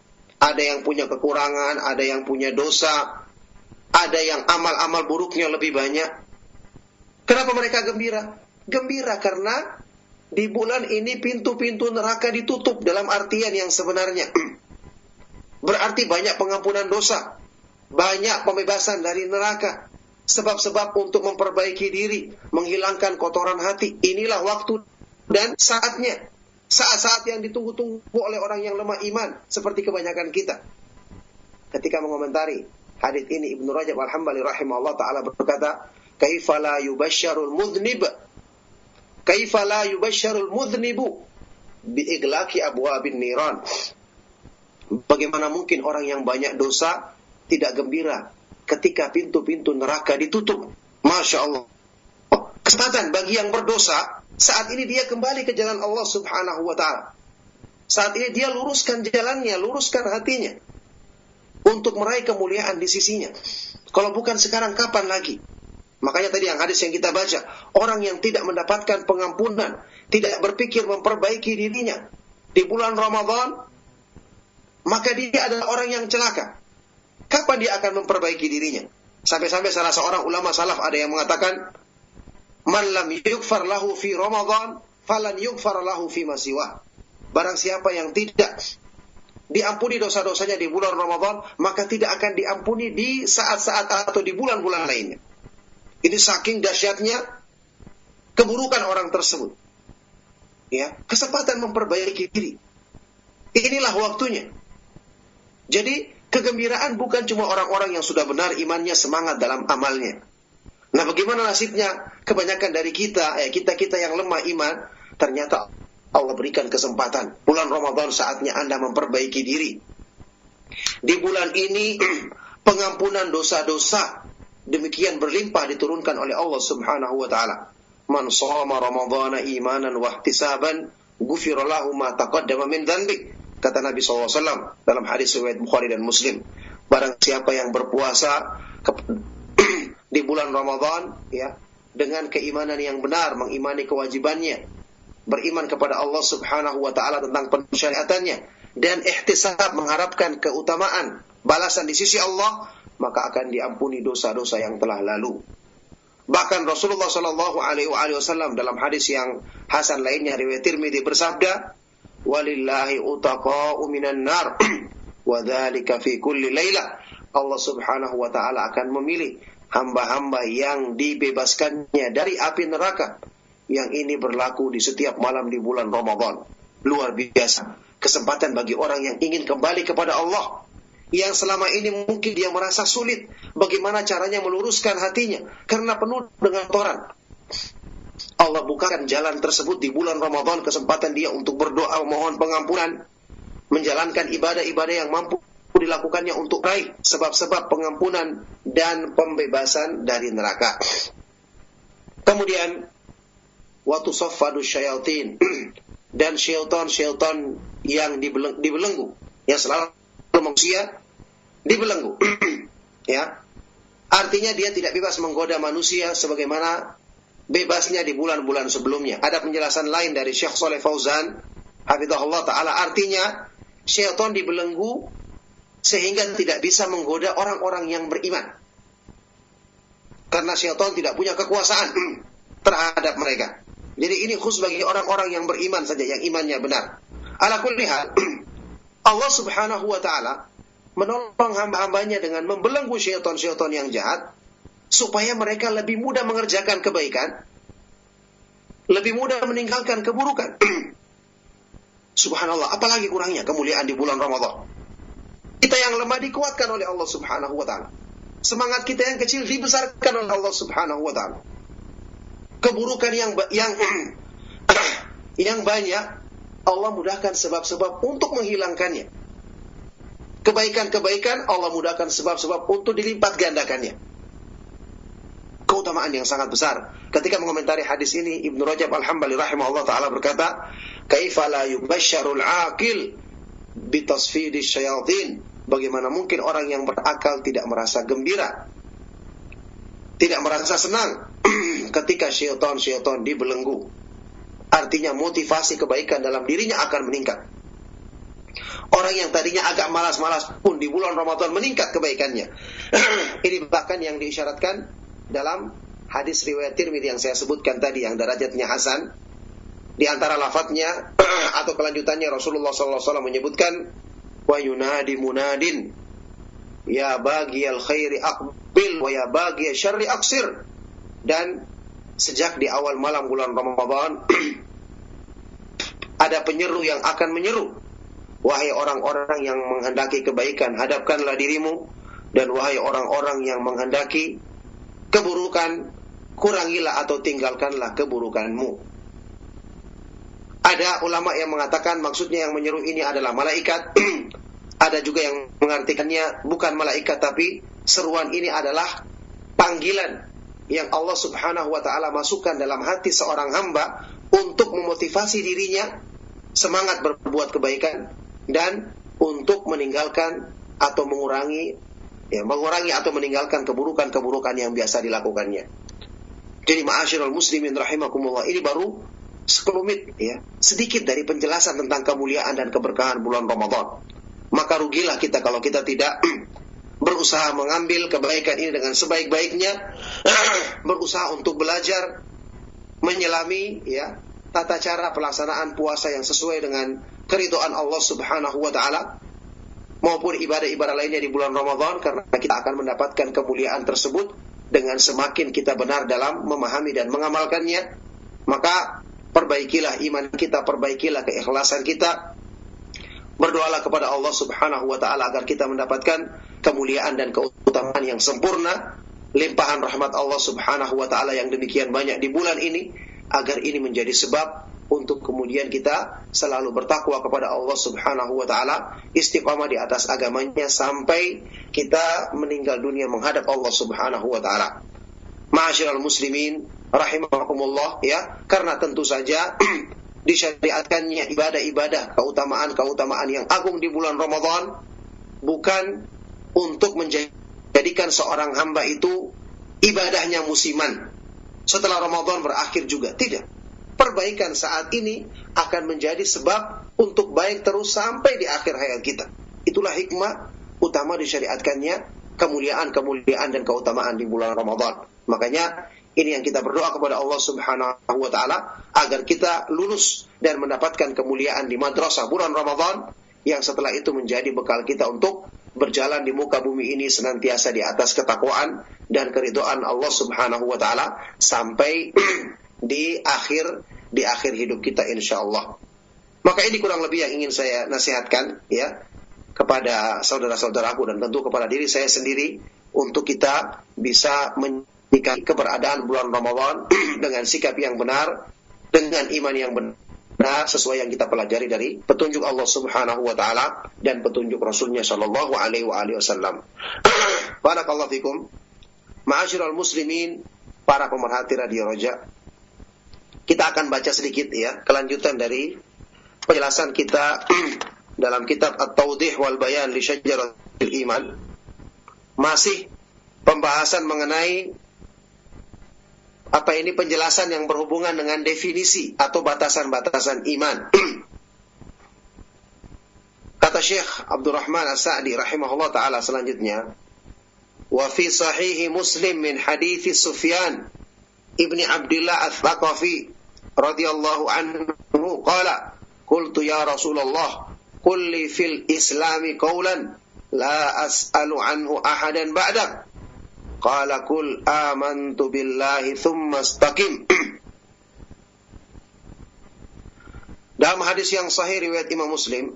Ada yang punya kekurangan, ada yang punya dosa, ada yang amal-amal buruknya lebih banyak. Kenapa mereka gembira? Gembira karena di bulan ini pintu-pintu neraka ditutup dalam artian yang sebenarnya. Berarti banyak pengampunan dosa, banyak pembebasan dari neraka, sebab-sebab untuk memperbaiki diri, menghilangkan kotoran hati. Inilah waktu dan saatnya. Saat-saat yang ditunggu-tunggu oleh orang yang lemah iman, seperti kebanyakan kita. Ketika mengomentari hadits ini, Ibnu Rajab Al-Hambali rahimahullah ta'ala berkata, kaifa la yubasyarul mudhnib, kaifa la yubasyarul mudhnibu bi iglaqi abwabin niran. Bagaimana mungkin orang yang banyak dosa tidak gembira ketika pintu-pintu neraka ditutup? Masya Allah. Kesempatan bagi yang berdosa, saat ini dia kembali ke jalan Allah subhanahu wa ta'ala. Saat ini dia luruskan jalannya, luruskan hatinya untuk meraih kemuliaan di sisinya. Kalau bukan sekarang, kapan lagi? Makanya tadi yang hadis yang kita baca, orang yang tidak mendapatkan pengampunan, tidak berpikir memperbaiki dirinya di bulan Ramadan, maka dia adalah orang yang celaka. Kapan dia akan memperbaiki dirinya? Sampai-sampai salah seorang ulama salaf ada yang mengatakan, man lam yughfar lahu fi Ramadan, falan yughfar lahu fi ma siwah. Barang siapa yang tidak diampuni dosa-dosanya di bulan Ramadan, maka tidak akan diampuni di saat-saat atau di bulan-bulan lainnya. Ini saking dahsyatnya keburukan orang tersebut. Ya, kesempatan memperbaiki diri. Inilah waktunya. Jadi, kegembiraan bukan cuma orang-orang yang sudah benar imannya, semangat dalam amalnya. Nah, bagaimana nasibnya kebanyakan dari kita, kita yang lemah iman, ternyata Allah berikan kesempatan. Bulan Ramadan saatnya Anda memperbaiki diri. Di bulan ini, pengampunan dosa-dosa demikian berlimpah diturunkan oleh Allah subhanahu wa ta'ala. Man shoma ramadhana imanan wa ihtisaban ghufira lahu ma taqaddama min dhanbi. Kata Nabi SAW dalam hadis riwayat Bukhari dan Muslim. Barang siapa yang berpuasa di bulan Ramadan, ya, dengan keimanan yang benar, mengimani kewajibannya, beriman kepada Allah subhanahu wa ta'ala tentang pensyariatannya, dan ihtisab mengharapkan keutamaan, balasan di sisi Allah, maka akan diampuni dosa-dosa yang telah lalu. Bahkan Rasulullah SAW dalam hadis yang hasan lainnya riwayat Tirmidzi bersabda, walillahi utaqa'u minan nar wa dzalika fi kulli lailah. Allah subhanahu wa ta'ala akan memilih hamba-hamba yang dibebaskannya dari api neraka. Yang ini berlaku di setiap malam di bulan Ramadan. Luar biasa. Kesempatan bagi orang yang ingin kembali kepada Allah, yang selama ini mungkin dia merasa sulit bagaimana caranya meluruskan hatinya karena penuh dengan kotoran. Allah bukakan jalan tersebut di bulan Ramadan, kesempatan dia untuk berdoa memohon pengampunan, menjalankan ibadah-ibadah yang mampu dilakukannya untuk raih sebab-sebab pengampunan dan pembebasan dari neraka. Kemudian waktu saffadu syayatin dan syaitan-syaitan yang dibelenggu, yang selalu manusia dibelenggu. Ya. Artinya dia tidak bebas menggoda manusia sebagaimana bebasnya di bulan-bulan sebelumnya. Ada penjelasan lain dari Syekh Shalih Fauzan hafizahullah taala, artinya syaitan dibelenggu sehingga tidak bisa menggoda orang-orang yang beriman. Karena syaitan tidak punya kekuasaan terhadap mereka. Jadi ini khusus bagi orang-orang yang beriman saja, yang imannya benar. Ala kulli hal, Allah subhanahu wa ta'ala menolong hamba-hambanya dengan membelenggu syaitan-syaitan yang jahat, supaya mereka lebih mudah mengerjakan kebaikan, lebih mudah meninggalkan keburukan. Subhanallah, apalagi kurangnya kemuliaan di bulan Ramadan. Kita yang lemah dikuatkan oleh Allah Subhanahu wa taala. Semangat kita yang kecil dibesarkan oleh Allah Subhanahu wa taala. Keburukan yang banyak Allah mudahkan sebab-sebab untuk menghilangkannya. Kebaikan-kebaikan Allah mudahkan sebab-sebab untuk dilipat gandakannya. Keutamaan yang sangat besar. Ketika mengomentari hadis ini, Ibnu Rajab Al-Hambali rahimahullah ta'ala berkata, "Kaifa la yubasysyarul aqil bitasfidis syayatin?" Bagaimana mungkin orang yang berakal tidak merasa gembira, tidak merasa senang ketika syaitan dibelenggu. Artinya motivasi kebaikan dalam dirinya akan meningkat. Orang yang tadinya agak malas-malas pun di bulan Ramadan meningkat kebaikannya. Ini bahkan yang diisyaratkan dalam hadis riwayat Tirmidzi yang saya sebutkan tadi, yang derajatnya hasan. Di antara lafadznya atau kelanjutannya Rasulullah SAW menyebutkan, wa yunadi munadin ya bagiyal khairi aqbil wa ya bagiyal syarri aqsir. Dan sejak di awal malam bulan Ramadan ada penyeru yang akan menyeru, wahai orang-orang yang menghendaki kebaikan, hadapkanlah dirimu, dan wahai orang-orang yang menghendaki keburukan, kurangilah atau tinggalkanlah keburukanmu. Ada ulama yang mengatakan maksudnya yang menyeru ini adalah malaikat. Ada juga yang mengartikannya bukan malaikat, tapi seruan ini adalah panggilan yang Allah Subhanahu wa ta'ala masukkan dalam hati seorang hamba untuk memotivasi dirinya semangat berbuat kebaikan dan untuk meninggalkan atau mengurangi atau meninggalkan keburukan-keburukan yang biasa dilakukannya. Jadi ma'asyiral muslimin rahimakumullah, ini baru sekelumit sedikit dari penjelasan tentang kemuliaan dan keberkahan bulan Ramadan. Maka rugilah kita kalau kita tidak berusaha mengambil kebaikan ini dengan sebaik-baiknya, berusaha untuk belajar menyelami tata cara pelaksanaan puasa yang sesuai dengan keridhaan Allah Subhanahu wa taala maupun ibadah-ibadah lainnya di bulan Ramadan, karena kita akan mendapatkan kemuliaan tersebut dengan semakin kita benar dalam memahami dan mengamalkannya. Maka perbaikilah iman kita, perbaikilah keikhlasan kita. Berdoalah kepada Allah Subhanahu wa ta'ala agar kita mendapatkan kemuliaan dan keutamaan yang sempurna, limpahan rahmat Allah Subhanahu wa ta'ala yang demikian banyak di bulan ini, agar ini menjadi sebab untuk kemudian kita selalu bertakwa kepada Allah Subhanahu wa ta'ala, istiqamah di atas agamanya sampai kita meninggal dunia menghadap Allah Subhanahu wa ta'ala. Ma'asyiral muslimin rahimakumullah, karena tentu saja disyariatkannya ibadah-ibadah, keutamaan-keutamaan yang agung di bulan Ramadan bukan untuk menjadikan seorang hamba itu ibadahnya musiman setelah Ramadan berakhir juga. Tidak. Perbaikan saat ini akan menjadi sebab untuk baik terus sampai di akhir hayat kita. Itulah hikmah utama disyariatkannya kemuliaan-kemuliaan dan keutamaan di bulan Ramadan. Makanya ini yang kita berdoa kepada Allah Subhanahu wa ta'ala agar kita lulus dan mendapatkan kemuliaan di madrasah bulan Ramadan, yang setelah itu menjadi bekal kita untuk berjalan di muka bumi ini senantiasa di atas ketakwaan dan keridhaan Allah Subhanahu wa ta'ala sampai di akhir hidup kita insyaallah. Maka ini kurang lebih yang ingin saya nasihatkan kepada saudara-saudaraku dan tentu kepada diri saya sendiri, untuk kita bisa menyikapi keberadaan bulan Ramadan dengan sikap yang benar, dengan iman yang benar, sesuai yang kita pelajari dari petunjuk Allah Subhanahu wa ta'ala dan petunjuk Rasulnya sallallahu alaihi wasallam. Barakallahu fikum. Ma'asyiral muslimin, para pemerhati Radio Roja, kita akan baca sedikit kelanjutan dari penjelasan kita dalam kitab At-Tawdih wal Bayan li Syajaratil Iman. Masih pembahasan mengenai penjelasan yang berhubungan dengan definisi atau batasan-batasan iman. Kata Syekh Abdurrahman As-Sa'di rahimahullah ta'ala selanjutnya, wa fi sahihi Muslim min hadithi Sufyan ibni Abdillah Ats-Tsaqafi radhiyallahu anhu qala qultu ya Rasulullah qul li fil islami qawlan la as'alu anhu ahadan ba'dak. Qala kul amantu billahi thumma istaqim. Dalam hadis yang sahih riwayat Imam Muslim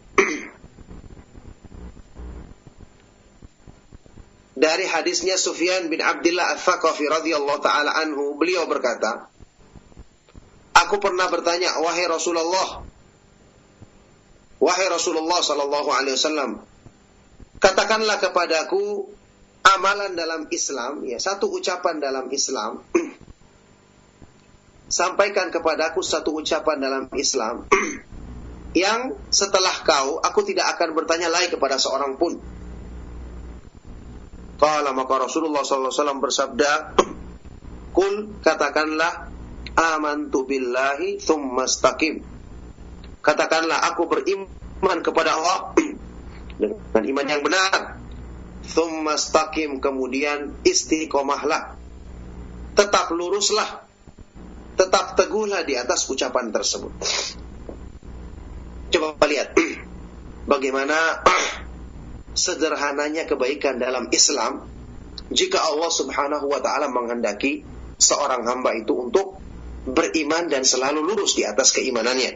dari hadisnya Sufyan bin Abdullah Al-Thaqafi radhiyallahu taala anhu, beliau berkata, aku pernah bertanya, wahai Rasulullah sallallahu alaihi wasallam, katakanlah kepadaku amalan dalam Islam, ya, satu ucapan dalam Islam. Sampaikan kepadaku satu ucapan dalam Islam yang setelah kau, aku tidak akan bertanya lagi kepada seorang pun. Qala, maka Rasulullah SAW bersabda, Kul, katakanlah, amantu billahi thumma istaqim. Katakanlah, aku beriman kepada Allah dengan iman yang benar. Thumma istaqim, kemudian istiqomahlah. Tetap luruslah. Tetap teguhlah di atas ucapan tersebut. Coba lihat bagaimana sederhananya kebaikan dalam Islam jika Allah Subhanahu wa ta'ala menghendaki seorang hamba itu untuk beriman dan selalu lurus di atas keimanannya.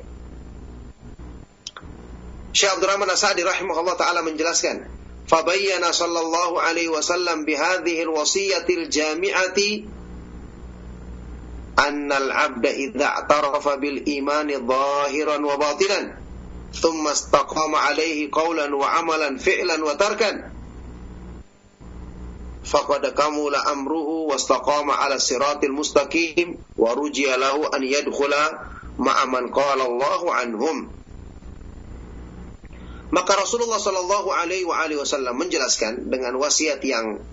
Syekh Abdurrahman As-Sa'di rahimahullah ta'ala menjelaskan, fabayyana sallallahu alaihi wasallam bihadhihi al-wasiyatil jami'ati annal abda idza i'tarafa bil imani zahiran wa batinan thumma istaqama alaihi qawlan wa amalan fi'lan wa tarkan faqad kamula amruhu wastaqama ala siratil mustaqim wa rujiya lahu an yadkhula ma'a man qala Allahu anhum. Maka Rasulullah sallallahu alaihi wasallam menjelaskan dengan wasiat yang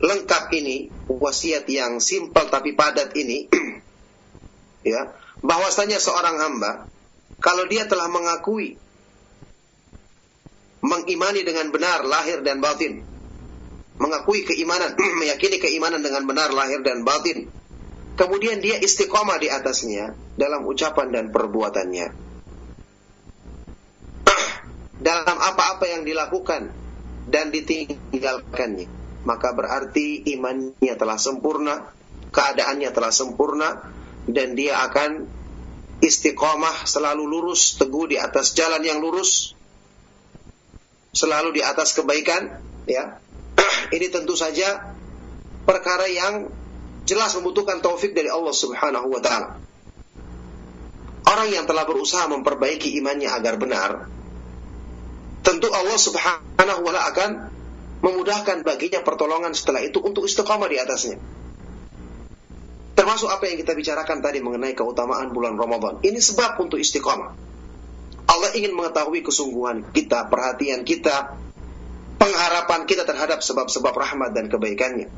lengkap ini, wasiat yang simpel tapi padat ini, ya, bahwasanya seorang hamba kalau dia telah mengakui, mengimani dengan benar lahir dan batin, mengakui keimanan, meyakini keimanan dengan benar lahir dan batin, kemudian dia istiqomah di atasnya dalam ucapan dan perbuatannya, dalam apa-apa yang dilakukan dan ditinggalkannya, maka berarti imannya telah sempurna, keadaannya telah sempurna, dan dia akan istiqomah, selalu lurus, teguh di atas jalan yang lurus, selalu di atas kebaikan, ya. Ini tentu saja perkara yang jelas membutuhkan taufik dari Allah Subhanahu wa ta'ala. Orang yang telah berusaha memperbaiki imannya agar benar, tentu Allah Subhanahu wa ta'ala akan memudahkan baginya pertolongan setelah itu untuk istiqamah di atasnya. Termasuk apa yang kita bicarakan tadi mengenai keutamaan bulan Ramadan. Ini sebab untuk istiqamah. Allah ingin mengetahui kesungguhan kita, perhatian kita, pengharapan kita terhadap sebab-sebab rahmat dan kebaikannya.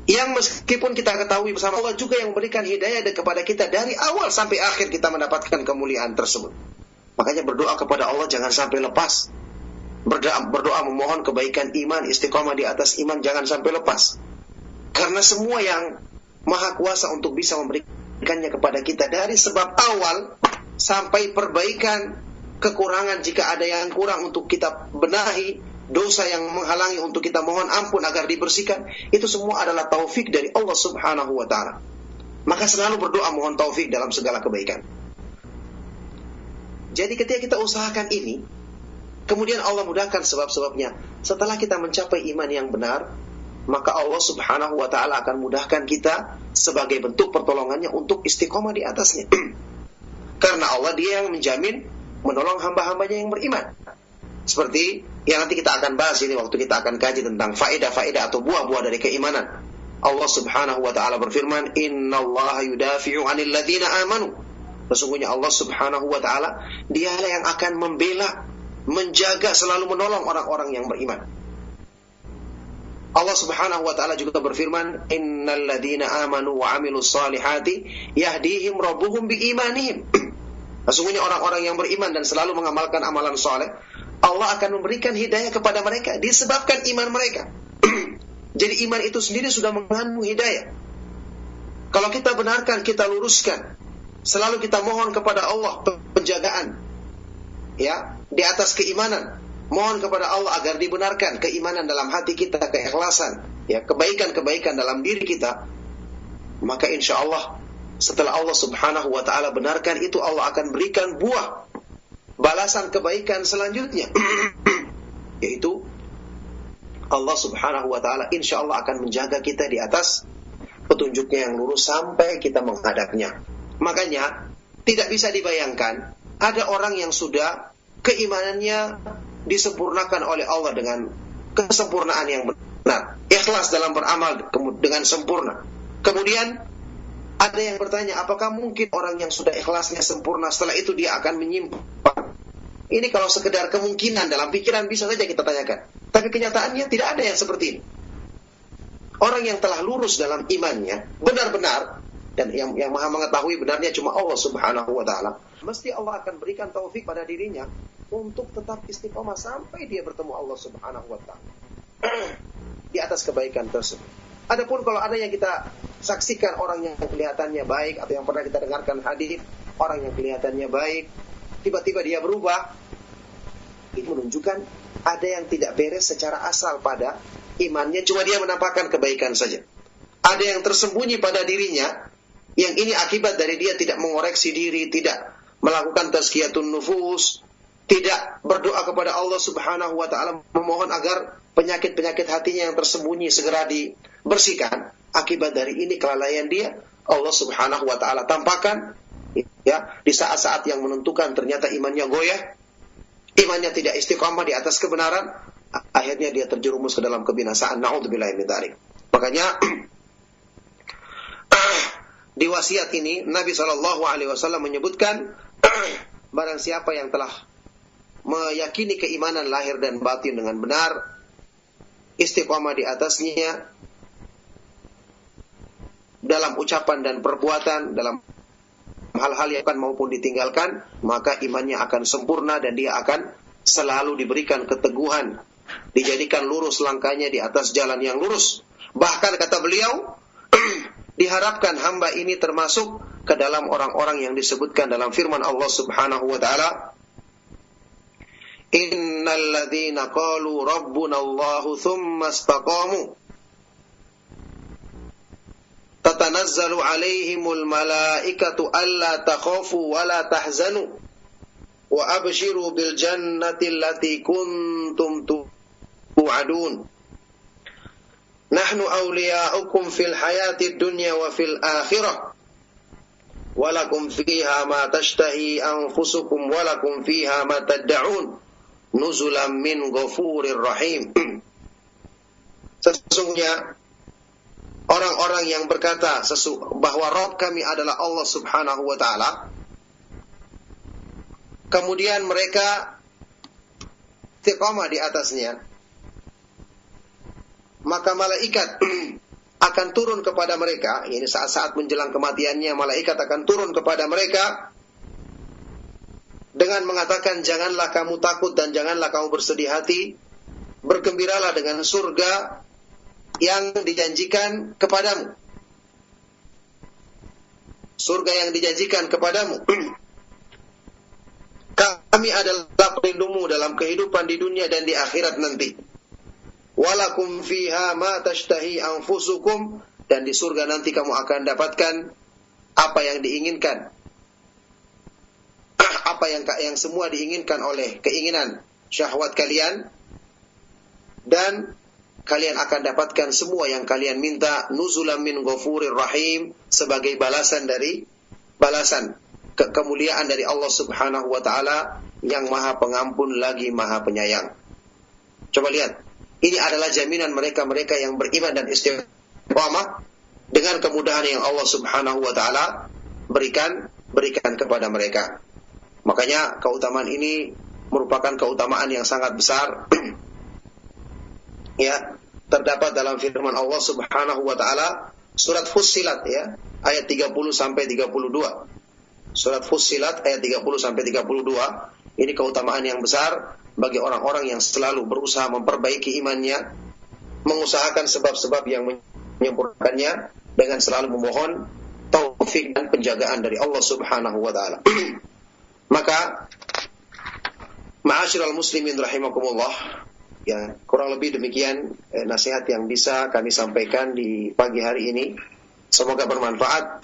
Yang meskipun kita ketahui bersama Allah juga yang memberikan hidayah kepada kita dari awal sampai akhir kita mendapatkan kemuliaan tersebut. Makanya berdoa kepada Allah jangan sampai lepas. Berdoa memohon kebaikan iman, istiqamah di atas iman, jangan sampai lepas. Karena semua yang Maha Kuasa untuk bisa memberikannya kepada kita dari sebab awal sampai perbaikan, kekurangan jika ada yang kurang untuk kita benahi, dosa yang menghalangi untuk kita mohon ampun agar dibersihkan, itu semua adalah taufik dari Allah Subhanahu wa ta'ala. Maka selalu berdoa mohon taufik dalam segala kebaikan. Jadi ketika kita usahakan ini, kemudian Allah mudahkan sebab-sebabnya. Setelah kita mencapai iman yang benar, maka Allah Subhanahu wa ta'ala akan mudahkan kita sebagai bentuk pertolongannya untuk istiqomah di atasnya. Karena Allah dia yang menjamin menolong hamba-hambanya yang beriman. Seperti yang nanti kita akan bahas ini waktu kita akan kaji tentang faedah-faedah atau buah-buah dari keimanan. Allah Subhanahu wa ta'ala berfirman, innallaha yudafi'u 'anil ladzina amanu. Sesungguhnya Allah Subhanahu wa ta'ala dialah yang akan membela, menjaga, selalu menolong orang-orang yang beriman. Allah Subhanahu wa ta'ala juga berfirman, innal ladzina amanu wa 'amilus solihati yahdihim rabbuhum biimanihim. Sesungguhnya orang-orang yang beriman dan selalu mengamalkan amalan soleh, Allah akan memberikan hidayah kepada mereka disebabkan iman mereka. Jadi iman itu sendiri sudah mengandung hidayah. Kalau kita benarkan, kita luruskan, selalu kita mohon kepada Allah penjagaan, ya, di atas keimanan. Mohon kepada Allah agar dibenarkan keimanan dalam hati kita, keikhlasan, ya, kebaikan-kebaikan dalam diri kita. Maka insya Allah setelah Allah Subhanahu wa ta'ala benarkan itu, Allah akan berikan buah balasan kebaikan selanjutnya. Yaitu Allah Subhanahu wa ta'ala insya Allah akan menjaga kita di atas petunjuknya yang lurus sampai kita menghadapnya. Makanya tidak bisa dibayangkan ada orang yang sudah keimanannya disempurnakan oleh Allah dengan kesempurnaan yang benar, ikhlas dalam beramal dengan sempurna. Kemudian ada yang bertanya, apakah mungkin orang yang sudah ikhlasnya sempurna setelah itu dia akan menyimpang? Ini kalau sekedar kemungkinan dalam pikiran bisa saja kita tanyakan. Tapi kenyataannya tidak ada yang seperti ini. Orang yang telah lurus dalam imannya benar-benar, dan yang maha mengetahui benarnya cuma Allah Subhanahu wa ta'ala, mesti Allah akan berikan taufik pada dirinya untuk tetap istiqomah sampai dia bertemu Allah Subhanahu wa ta'ala di atas kebaikan tersebut. Adapun kalau ada yang kita saksikan orang yang kelihatannya baik, atau yang pernah kita dengarkan hadis orang yang kelihatannya baik tiba-tiba dia berubah, itu menunjukkan ada yang tidak beres secara asal pada imannya, cuma dia menampakkan kebaikan saja. Ada yang tersembunyi pada dirinya, yang ini akibat dari dia tidak mengoreksi diri, tidak melakukan tazkiyatun nufus, tidak berdoa kepada Allah Subhanahu wa ta'ala memohon agar penyakit-penyakit hatinya yang tersembunyi segera dibersihkan. Akibat dari ini kelalaian dia, Allah Subhanahu wa ta'ala tampakkan ya di saat-saat yang menentukan ternyata imannya goyah, imannya tidak istiqamah di atas kebenaran, akhirnya dia terjerumus ke dalam kebinasaan. Na'udzubillahi min dzalik. Makanya di wasiat ini Nabi SAW menyebutkan barang siapa yang telah meyakini keimanan lahir dan batin dengan benar, istiqamah di atasnya dalam ucapan dan perbuatan, dalam hal-hal yang akan maupun ditinggalkan, maka imannya akan sempurna dan dia akan selalu diberikan keteguhan, dijadikan lurus langkahnya di atas jalan yang lurus. Bahkan kata beliau, diharapkan hamba ini termasuk ke dalam orang-orang yang disebutkan dalam firman Allah Subhanahu wa ta'ala, innal ladzina qalu rabbuna Allahu tsumma istaqamu tatanazzalu alaihimul malaikatu alla takhafu wa la tahzanu wa abshiru bil jannati allati kuntum tu'adun nahnu awliya'ukum fil hayatid dunya wa fil akhirah wa lakum fiha ma tashtahi anfusukum wa lakum fiha ma tad'un nuzulam min ghafurir rahim. Sesungguhnya orang-orang yang berkata bahwa Rabb kami adalah Allah Subhanahu wa ta'ala, kemudian mereka istiqamah di atasnya, maka malaikat akan turun kepada mereka. Ini saat-saat menjelang kematiannya, malaikat akan turun kepada mereka dengan mengatakan, janganlah kamu takut dan janganlah kamu bersedih hati, bergembiralah dengan surga yang dijanjikan kepadamu. Surga yang dijanjikan kepadamu. Kami adalah pelindungmu dalam kehidupan di dunia dan di akhirat nanti. Walakum fiha ma tashtahi anfusukum, dan di surga nanti kamu akan dapatkan apa yang diinginkan. Apa yang semua diinginkan oleh keinginan syahwat kalian, dan kalian akan dapatkan semua yang kalian minta, nuzulam min ghafurir rahim, sebagai balasan kemuliaan dari Allah Subhanahu wa ta'ala yang maha pengampun lagi maha penyayang. Coba lihat, ini adalah jaminan mereka-mereka yang beriman dan istiqamah dengan kemudahan yang Allah Subhanahu wa ta'ala berikan kepada mereka. Makanya keutamaan ini merupakan keutamaan yang sangat besar. Ya, terdapat dalam firman Allah Subhanahu wa ta'ala surat Fussilat, ya, ayat 30 sampai 32. Surat Fussilat ayat 30 sampai 32. Ini keutamaan yang besar bagi orang-orang yang selalu berusaha memperbaiki imannya, mengusahakan sebab-sebab yang menyempurnakannya dengan selalu memohon taufik dan penjagaan dari Allah Subhanahu wa ta'ala. Maka ma'asyiral muslimin rahimakumullah, ya, kurang lebih demikian nasihat yang bisa kami sampaikan di pagi hari ini. Semoga bermanfaat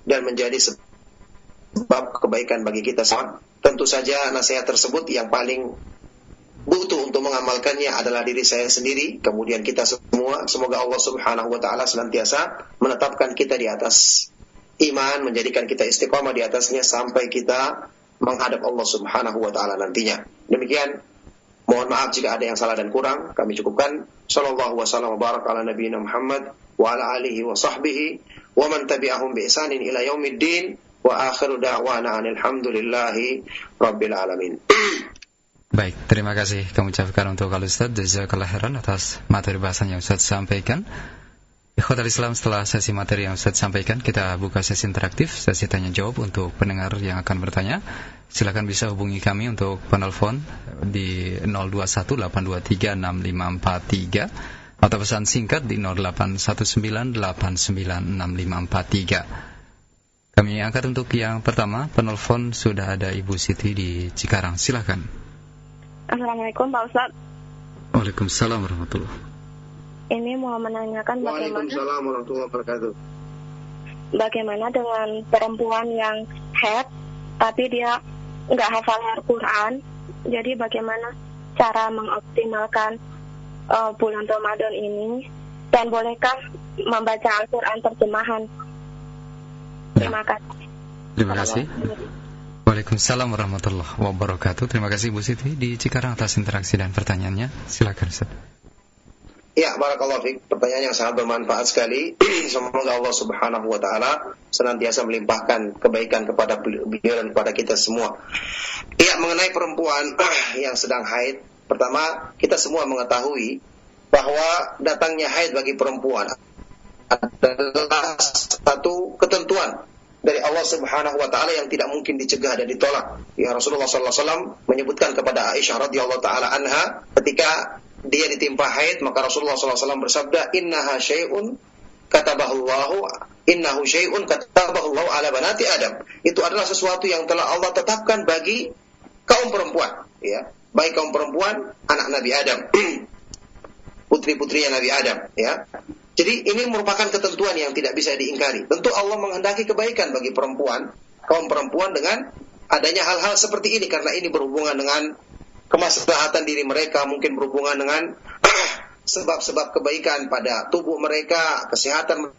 dan menjadi sebab kebaikan bagi kita semua. Tentu saja nasihat tersebut yang paling butuh untuk mengamalkannya adalah diri saya sendiri, kemudian kita semua. Semoga Allah Subhanahu wa taala senantiasa menetapkan kita di atas iman, menjadikan kita istiqamah di atasnya sampai kita menghadap Allah Subhanahu wa taala nantinya. Demikian, mohon maaf jika ada yang salah dan kurang. Kami cukupkan. Sallallahu wasallam wa baraka ala nabiyina Muhammad wa ala alihi wa sahbihi wa man tabi'ahum bi ihsanin ila yaumiddin wa akhiru da'wana alhamdulillahi rabbil alamin. Baik, terima kasih kami ucapkan untuk Al-Ustaz jazakallahu khairan atas materi bahasan yang Ustaz sampaikan. Ikhwatal Islam, setelah sesi materi yang Ustaz sampaikan, kita buka sesi interaktif, sesi tanya jawab untuk pendengar yang akan bertanya. Silakan bisa hubungi kami untuk penelpon di 0218236543 atau pesan singkat di 0819896543. Kami angkat untuk yang pertama. Penelpon sudah ada Ibu Siti di Cikarang. Silakan. Assalamualaikum Pak Ustaz. Waalaikumsalam warahmatullahi. Ini mau menanyakan Waalaikumsalam warahmatullahi wabarakatuh. Bagaimana dengan perempuan yang haid tapi dia nggak hafal Al-Quran. Jadi bagaimana cara mengoptimalkan bulan Ramadan ini, dan bolehkah membaca Al-Quran terjemahan? Terima kasih. Terima kasih. Waalaikumsalam warahmatullahi wabarakatuh. Terima kasih Bu Siti di Cikarang atas interaksi dan pertanyaannya. Silakan Ustaz. Ya, barakallahu fiik. Pertanyaan yang sangat bermanfaat sekali. Semoga Allah Subhanahu wa taala senantiasa melimpahkan kebaikan kepada beliau dan kepada kita semua. Ya, mengenai perempuan yang sedang haid, pertama kita semua mengetahui bahwa datangnya haid bagi perempuan adalah satu ketentuan dari Allah Subhanahu wa taala yang tidak mungkin dicegah dan ditolak. Ya, Rasulullah sallallahu alaihi wasallam menyebutkan kepada Aisyah radhiyallahu taala anha ketika dia ditimpa haid, maka Rasulullah SAW bersabda, innahu syai'un katabahu ala banati Adam. Itu adalah sesuatu yang telah Allah tetapkan bagi kaum perempuan, ya, baik kaum perempuan anak Nabi Adam, putri-putrinya Nabi Adam, ya. Jadi ini merupakan ketentuan yang tidak bisa diingkari. Tentu Allah menghendaki kebaikan bagi perempuan, kaum perempuan dengan adanya hal-hal seperti ini, karena ini berhubungan dengan kemaslahatan diri mereka, mungkin berhubungan dengan sebab-sebab kebaikan pada tubuh mereka, kesehatan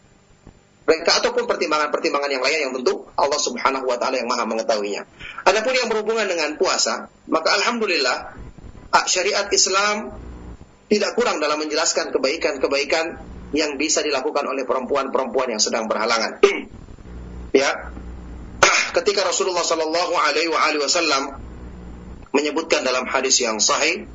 mereka, ataupun pertimbangan-pertimbangan yang lain yang tentu Allah Subhanahu wa taala yang Maha mengetahuinya. Adapun yang berhubungan dengan puasa, maka alhamdulillah syariat Islam tidak kurang dalam menjelaskan kebaikan-kebaikan yang bisa dilakukan oleh perempuan-perempuan yang sedang berhalangan. Ya. Ketika Rasulullah sallallahu alaihi wasallam menyebutkan dalam hadis yang sahih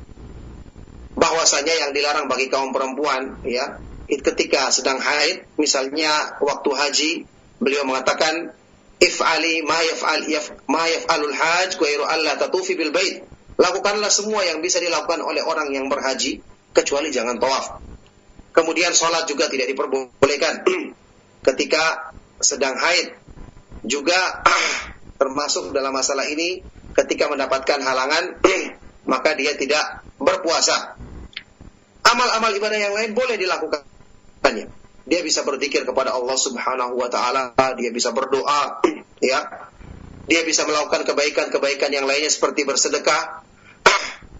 bahwasanya yang dilarang bagi kaum perempuan, ya, ketika sedang haid, misalnya waktu haji, beliau mengatakan if'ali ma yaf'alul hajj ghairu alla tatufi bil bait. Lakukanlah semua yang bisa dilakukan oleh orang yang berhaji kecuali jangan tawaf. Kemudian salat juga tidak diperbolehkan ketika sedang haid. Juga termasuk dalam masalah ini, ketika mendapatkan halangan, maka dia tidak berpuasa. Amal-amal ibadah yang lain boleh dilakukannya. Dia bisa berzikir kepada Allah Subhanahu wa taala, dia bisa berdoa, ya. Dia bisa melakukan kebaikan-kebaikan yang lainnya seperti bersedekah.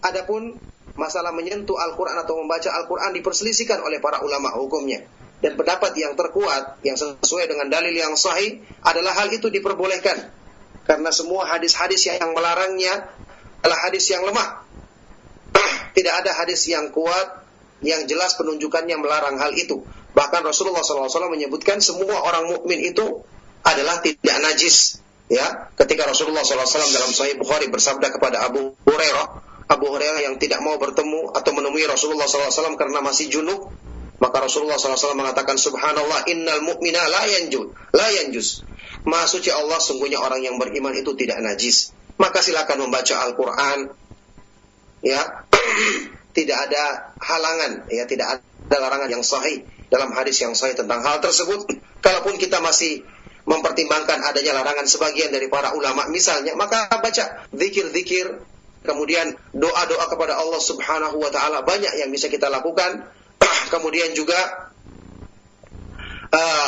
Adapun masalah menyentuh Al-Qur'an atau membaca Al-Qur'an diperselisihkan oleh para ulama hukumnya. Dan pendapat yang terkuat, yang sesuai dengan dalil yang sahih, adalah hal itu diperbolehkan. Karena semua hadis-hadis yang melarangnya adalah hadis yang lemah. Tidak ada hadis yang kuat, yang jelas penunjukannya melarang hal itu. Bahkan Rasulullah SAW menyebutkan semua orang mukmin itu adalah tidak najis. Ya, ketika Rasulullah SAW dalam Sahih Bukhari bersabda kepada Abu Hurairah yang tidak mau bertemu atau menemui Rasulullah SAW karena masih junub, maka Rasulullah SAW mengatakan, Subhanallah, innal mu'mina la yanjus. Maha suci Allah, sungguhnya orang yang beriman itu tidak najis. Maka silakan membaca Al-Quran, ya. Tidak ada halangan, ya, tidak ada larangan yang sahih dalam hadis yang sahih tentang hal tersebut. Kalaupun kita masih mempertimbangkan adanya larangan sebagian dari para ulama misalnya, maka baca zikir-zikir, kemudian doa-doa kepada Allah Subhanahu wa taala, banyak yang bisa kita lakukan. Kemudian juga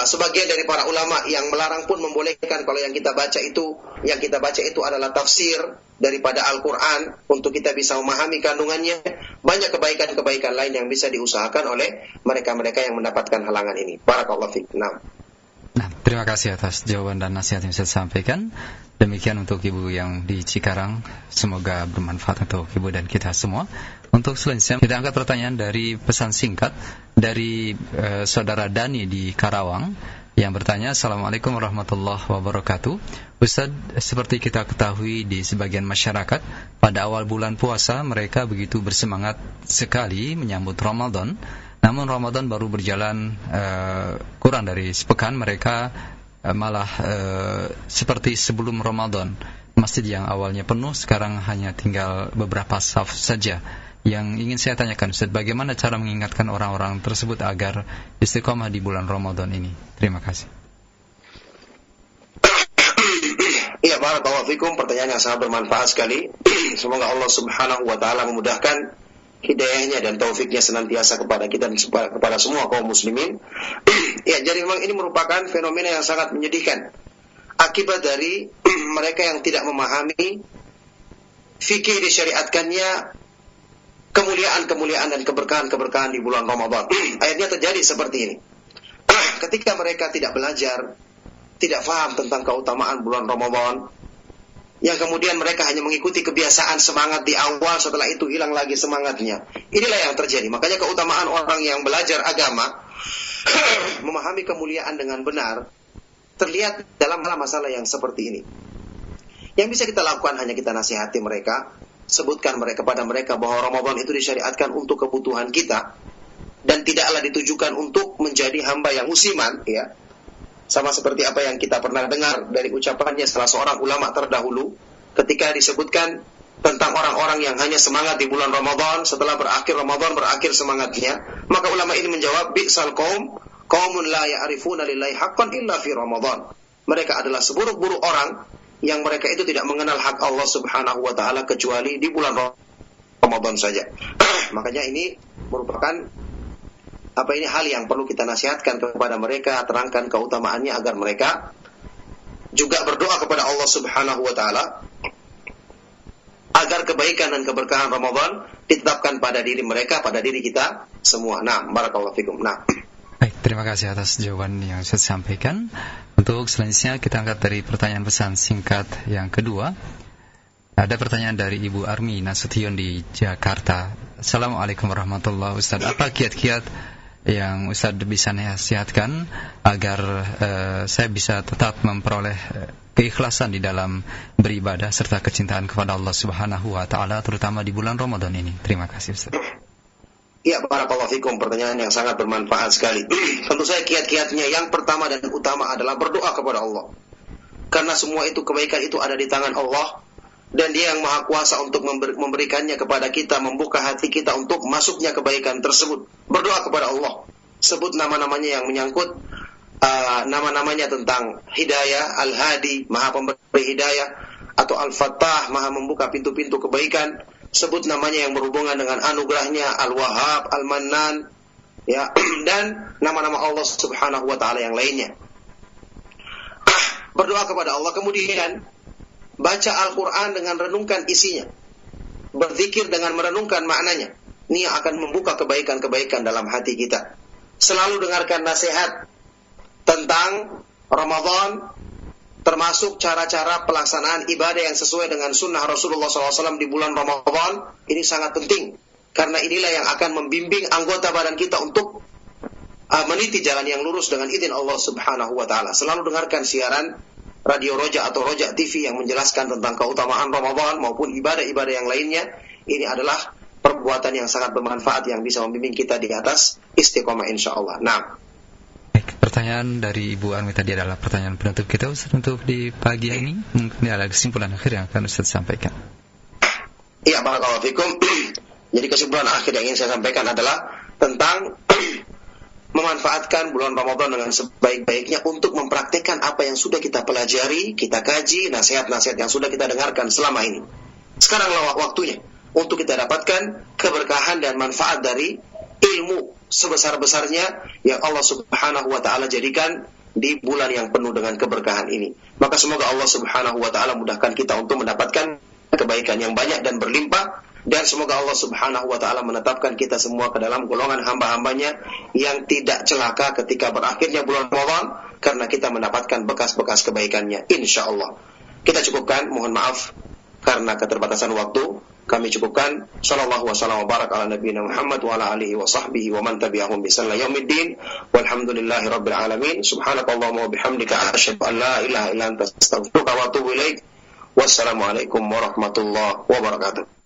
sebagian dari para ulama yang melarang pun membolehkan kalau yang kita baca itu adalah tafsir daripada Al-Quran untuk kita bisa memahami kandungannya. Banyak kebaikan-kebaikan lain yang bisa diusahakan oleh mereka-mereka yang mendapatkan halangan ini. Barakallahu fiik. Nah, terima kasih atas jawaban dan nasihat yang saya sampaikan. Demikian untuk ibu yang di Cikarang, semoga bermanfaat untuk ibu dan kita semua. Untuk selanjutnya kita angkat pertanyaan dari pesan singkat dari saudara Dani di Karawang yang bertanya, Assalamualaikum warahmatullahi wabarakatuh. Ustaz, seperti kita ketahui di sebagian masyarakat pada awal bulan puasa mereka begitu bersemangat sekali menyambut Ramadan. Namun Ramadan baru berjalan kurang dari sepekan, mereka malah seperti sebelum Ramadan. Masjid yang awalnya penuh sekarang hanya tinggal beberapa saf saja. Yang ingin saya tanyakan, Ustaz, bagaimana cara mengingatkan orang-orang tersebut agar istiqomah di bulan Ramadan ini? Terima kasih. Iya, barakallahu fikum, pertanyaan yang sangat bermanfaat sekali. Semoga Allah Subhanahu wa taala memudahkan hidayahnya dan taufiknya senantiasa kepada kita dan kepada semua kaum muslimin. Ya, jadi memang ini merupakan fenomena yang sangat menyedihkan. Akibat dari mereka yang tidak memahami fikih disyariatkannya kemuliaan-kemuliaan dan keberkahan-keberkahan di bulan Ramadan. Akhirnya terjadi seperti ini. Ketika mereka tidak belajar, tidak faham tentang keutamaan bulan Ramadan, yang kemudian mereka hanya mengikuti kebiasaan semangat di awal, setelah itu hilang lagi semangatnya. Inilah yang terjadi. Makanya keutamaan orang yang belajar agama, memahami kemuliaan dengan benar, terlihat dalam masalah yang seperti ini. Yang bisa kita lakukan hanya kita nasihati mereka, sebutkan kepada mereka bahwa Ramadan itu disyariatkan untuk kebutuhan kita dan tidaklah ditujukan untuk menjadi hamba yang musiman, ya. Sama seperti apa yang kita pernah dengar dari ucapannya salah seorang ulama terdahulu ketika disebutkan tentang orang-orang yang hanya semangat di bulan Ramadan, setelah berakhir Ramadan berakhir semangatnya. Maka ulama ini menjawab, bi'sal qaumun la ya'rifuna lillahi haqqan illa fi Ramadan. Mereka adalah seburuk-buruk orang yang mereka itu tidak mengenal hak Allah Subhanahu wa taala kecuali di bulan Ramadan saja. Makanya ini merupakan hal yang perlu kita nasihatkan kepada mereka, terangkan keutamaannya agar mereka juga berdoa kepada Allah Subhanahu wa taala agar kebaikan dan keberkahan Ramadan ditetapkan pada diri mereka, pada diri kita semua. Nah, barakallahu fikum. Nah, baik, terima kasih atas jawaban yang saya sampaikan. Untuk selanjutnya kita angkat dari pertanyaan pesan singkat yang kedua. Ada pertanyaan dari Ibu Armi Nasution di Jakarta. Assalamualaikum warahmatullahi wabarakatuh. Ustaz, apa kiat-kiat yang Ustaz bisa nasihatkan agar saya bisa tetap memperoleh keikhlasan di dalam beribadah serta kecintaan kepada Allah Subhanahu wa taala terutama di bulan Ramadan ini? Terima kasih, Ustaz. Ya, barakallahu fikum, pertanyaan yang sangat bermanfaat sekali. Tentu saja kiat-kiatnya yang pertama dan utama adalah berdoa kepada Allah. Karena semua itu kebaikan itu ada di tangan Allah dan Dia yang Maha Kuasa untuk memberikannya kepada kita, membuka hati kita untuk masuknya kebaikan tersebut. Berdoa kepada Allah. Sebut nama-namanya yang menyangkut nama-namanya tentang hidayah, Al-Hadi, Maha Pemberi hidayah, atau Al-Fattah, Maha membuka pintu-pintu kebaikan. Sebut namanya yang berhubungan dengan anugerahnya, Al-Wahhab, Al-Mannan, ya, dan nama-nama Allah Subhanahu wa taala yang lainnya. Berdoa kepada Allah, kemudian baca Al-Quran dengan renungkan isinya, berzikir dengan merenungkan maknanya. Ini akan membuka kebaikan-kebaikan dalam hati kita. Selalu dengarkan nasihat tentang Ramadan, termasuk cara-cara pelaksanaan ibadah yang sesuai dengan sunnah Rasulullah SAW di bulan Ramadan. Ini sangat penting, karena inilah yang akan membimbing anggota badan kita untuk meniti jalan yang lurus dengan izin Allah Subhanahu wa taala. Selalu dengarkan siaran Radio Roja atau Roja TV yang menjelaskan tentang keutamaan Ramadan maupun ibadah-ibadah yang lainnya. Ini adalah perbuatan yang sangat bermanfaat yang bisa membimbing kita di atas istiqomah insyaallah. Nah, pertanyaan dari Ibu Armi tadi adalah pertanyaan penutup kita, Ustaz, untuk di pagi ini. Mungkin ada kesimpulan akhir yang akan Ustaz sampaikan. Iya, barakallahu fikum. Jadi kesimpulan akhir yang ingin saya sampaikan adalah tentang memanfaatkan bulan Ramadan dengan sebaik-baiknya untuk mempraktikkan apa yang sudah kita pelajari, kita kaji, nasihat-nasihat yang sudah kita dengarkan selama ini. Sekaranglah waktunya untuk kita dapatkan keberkahan dan manfaat dari ilmu sebesar-besarnya yang Allah Subhanahu wa taala jadikan di bulan yang penuh dengan keberkahan ini. Maka semoga Allah Subhanahu wa taala mudahkan kita untuk mendapatkan kebaikan yang banyak dan berlimpah, dan semoga Allah Subhanahu wa taala menetapkan kita semua ke dalam golongan hamba-hambanya yang tidak celaka ketika berakhirnya bulan Ramadan, karena kita mendapatkan bekas-bekas kebaikannya, insyaallah. Kita cukupkan, mohon maaf karena keterbatasan waktu. Kami cukupkan. Sallallahu wasallam wa barak ala nabiyina Muhammad wa ala alihi wa sahbihi wa man tabi'ahum bi ihsan ila yaumiddin. Walhamdulillahi rabbil alamin. Subhanakallahumma wa bihamdika asyhadu an la ilaha illa anta astaghfiruka wa atubu ilaik. Wassalamualaikum warahmatullahi wabarakatuh.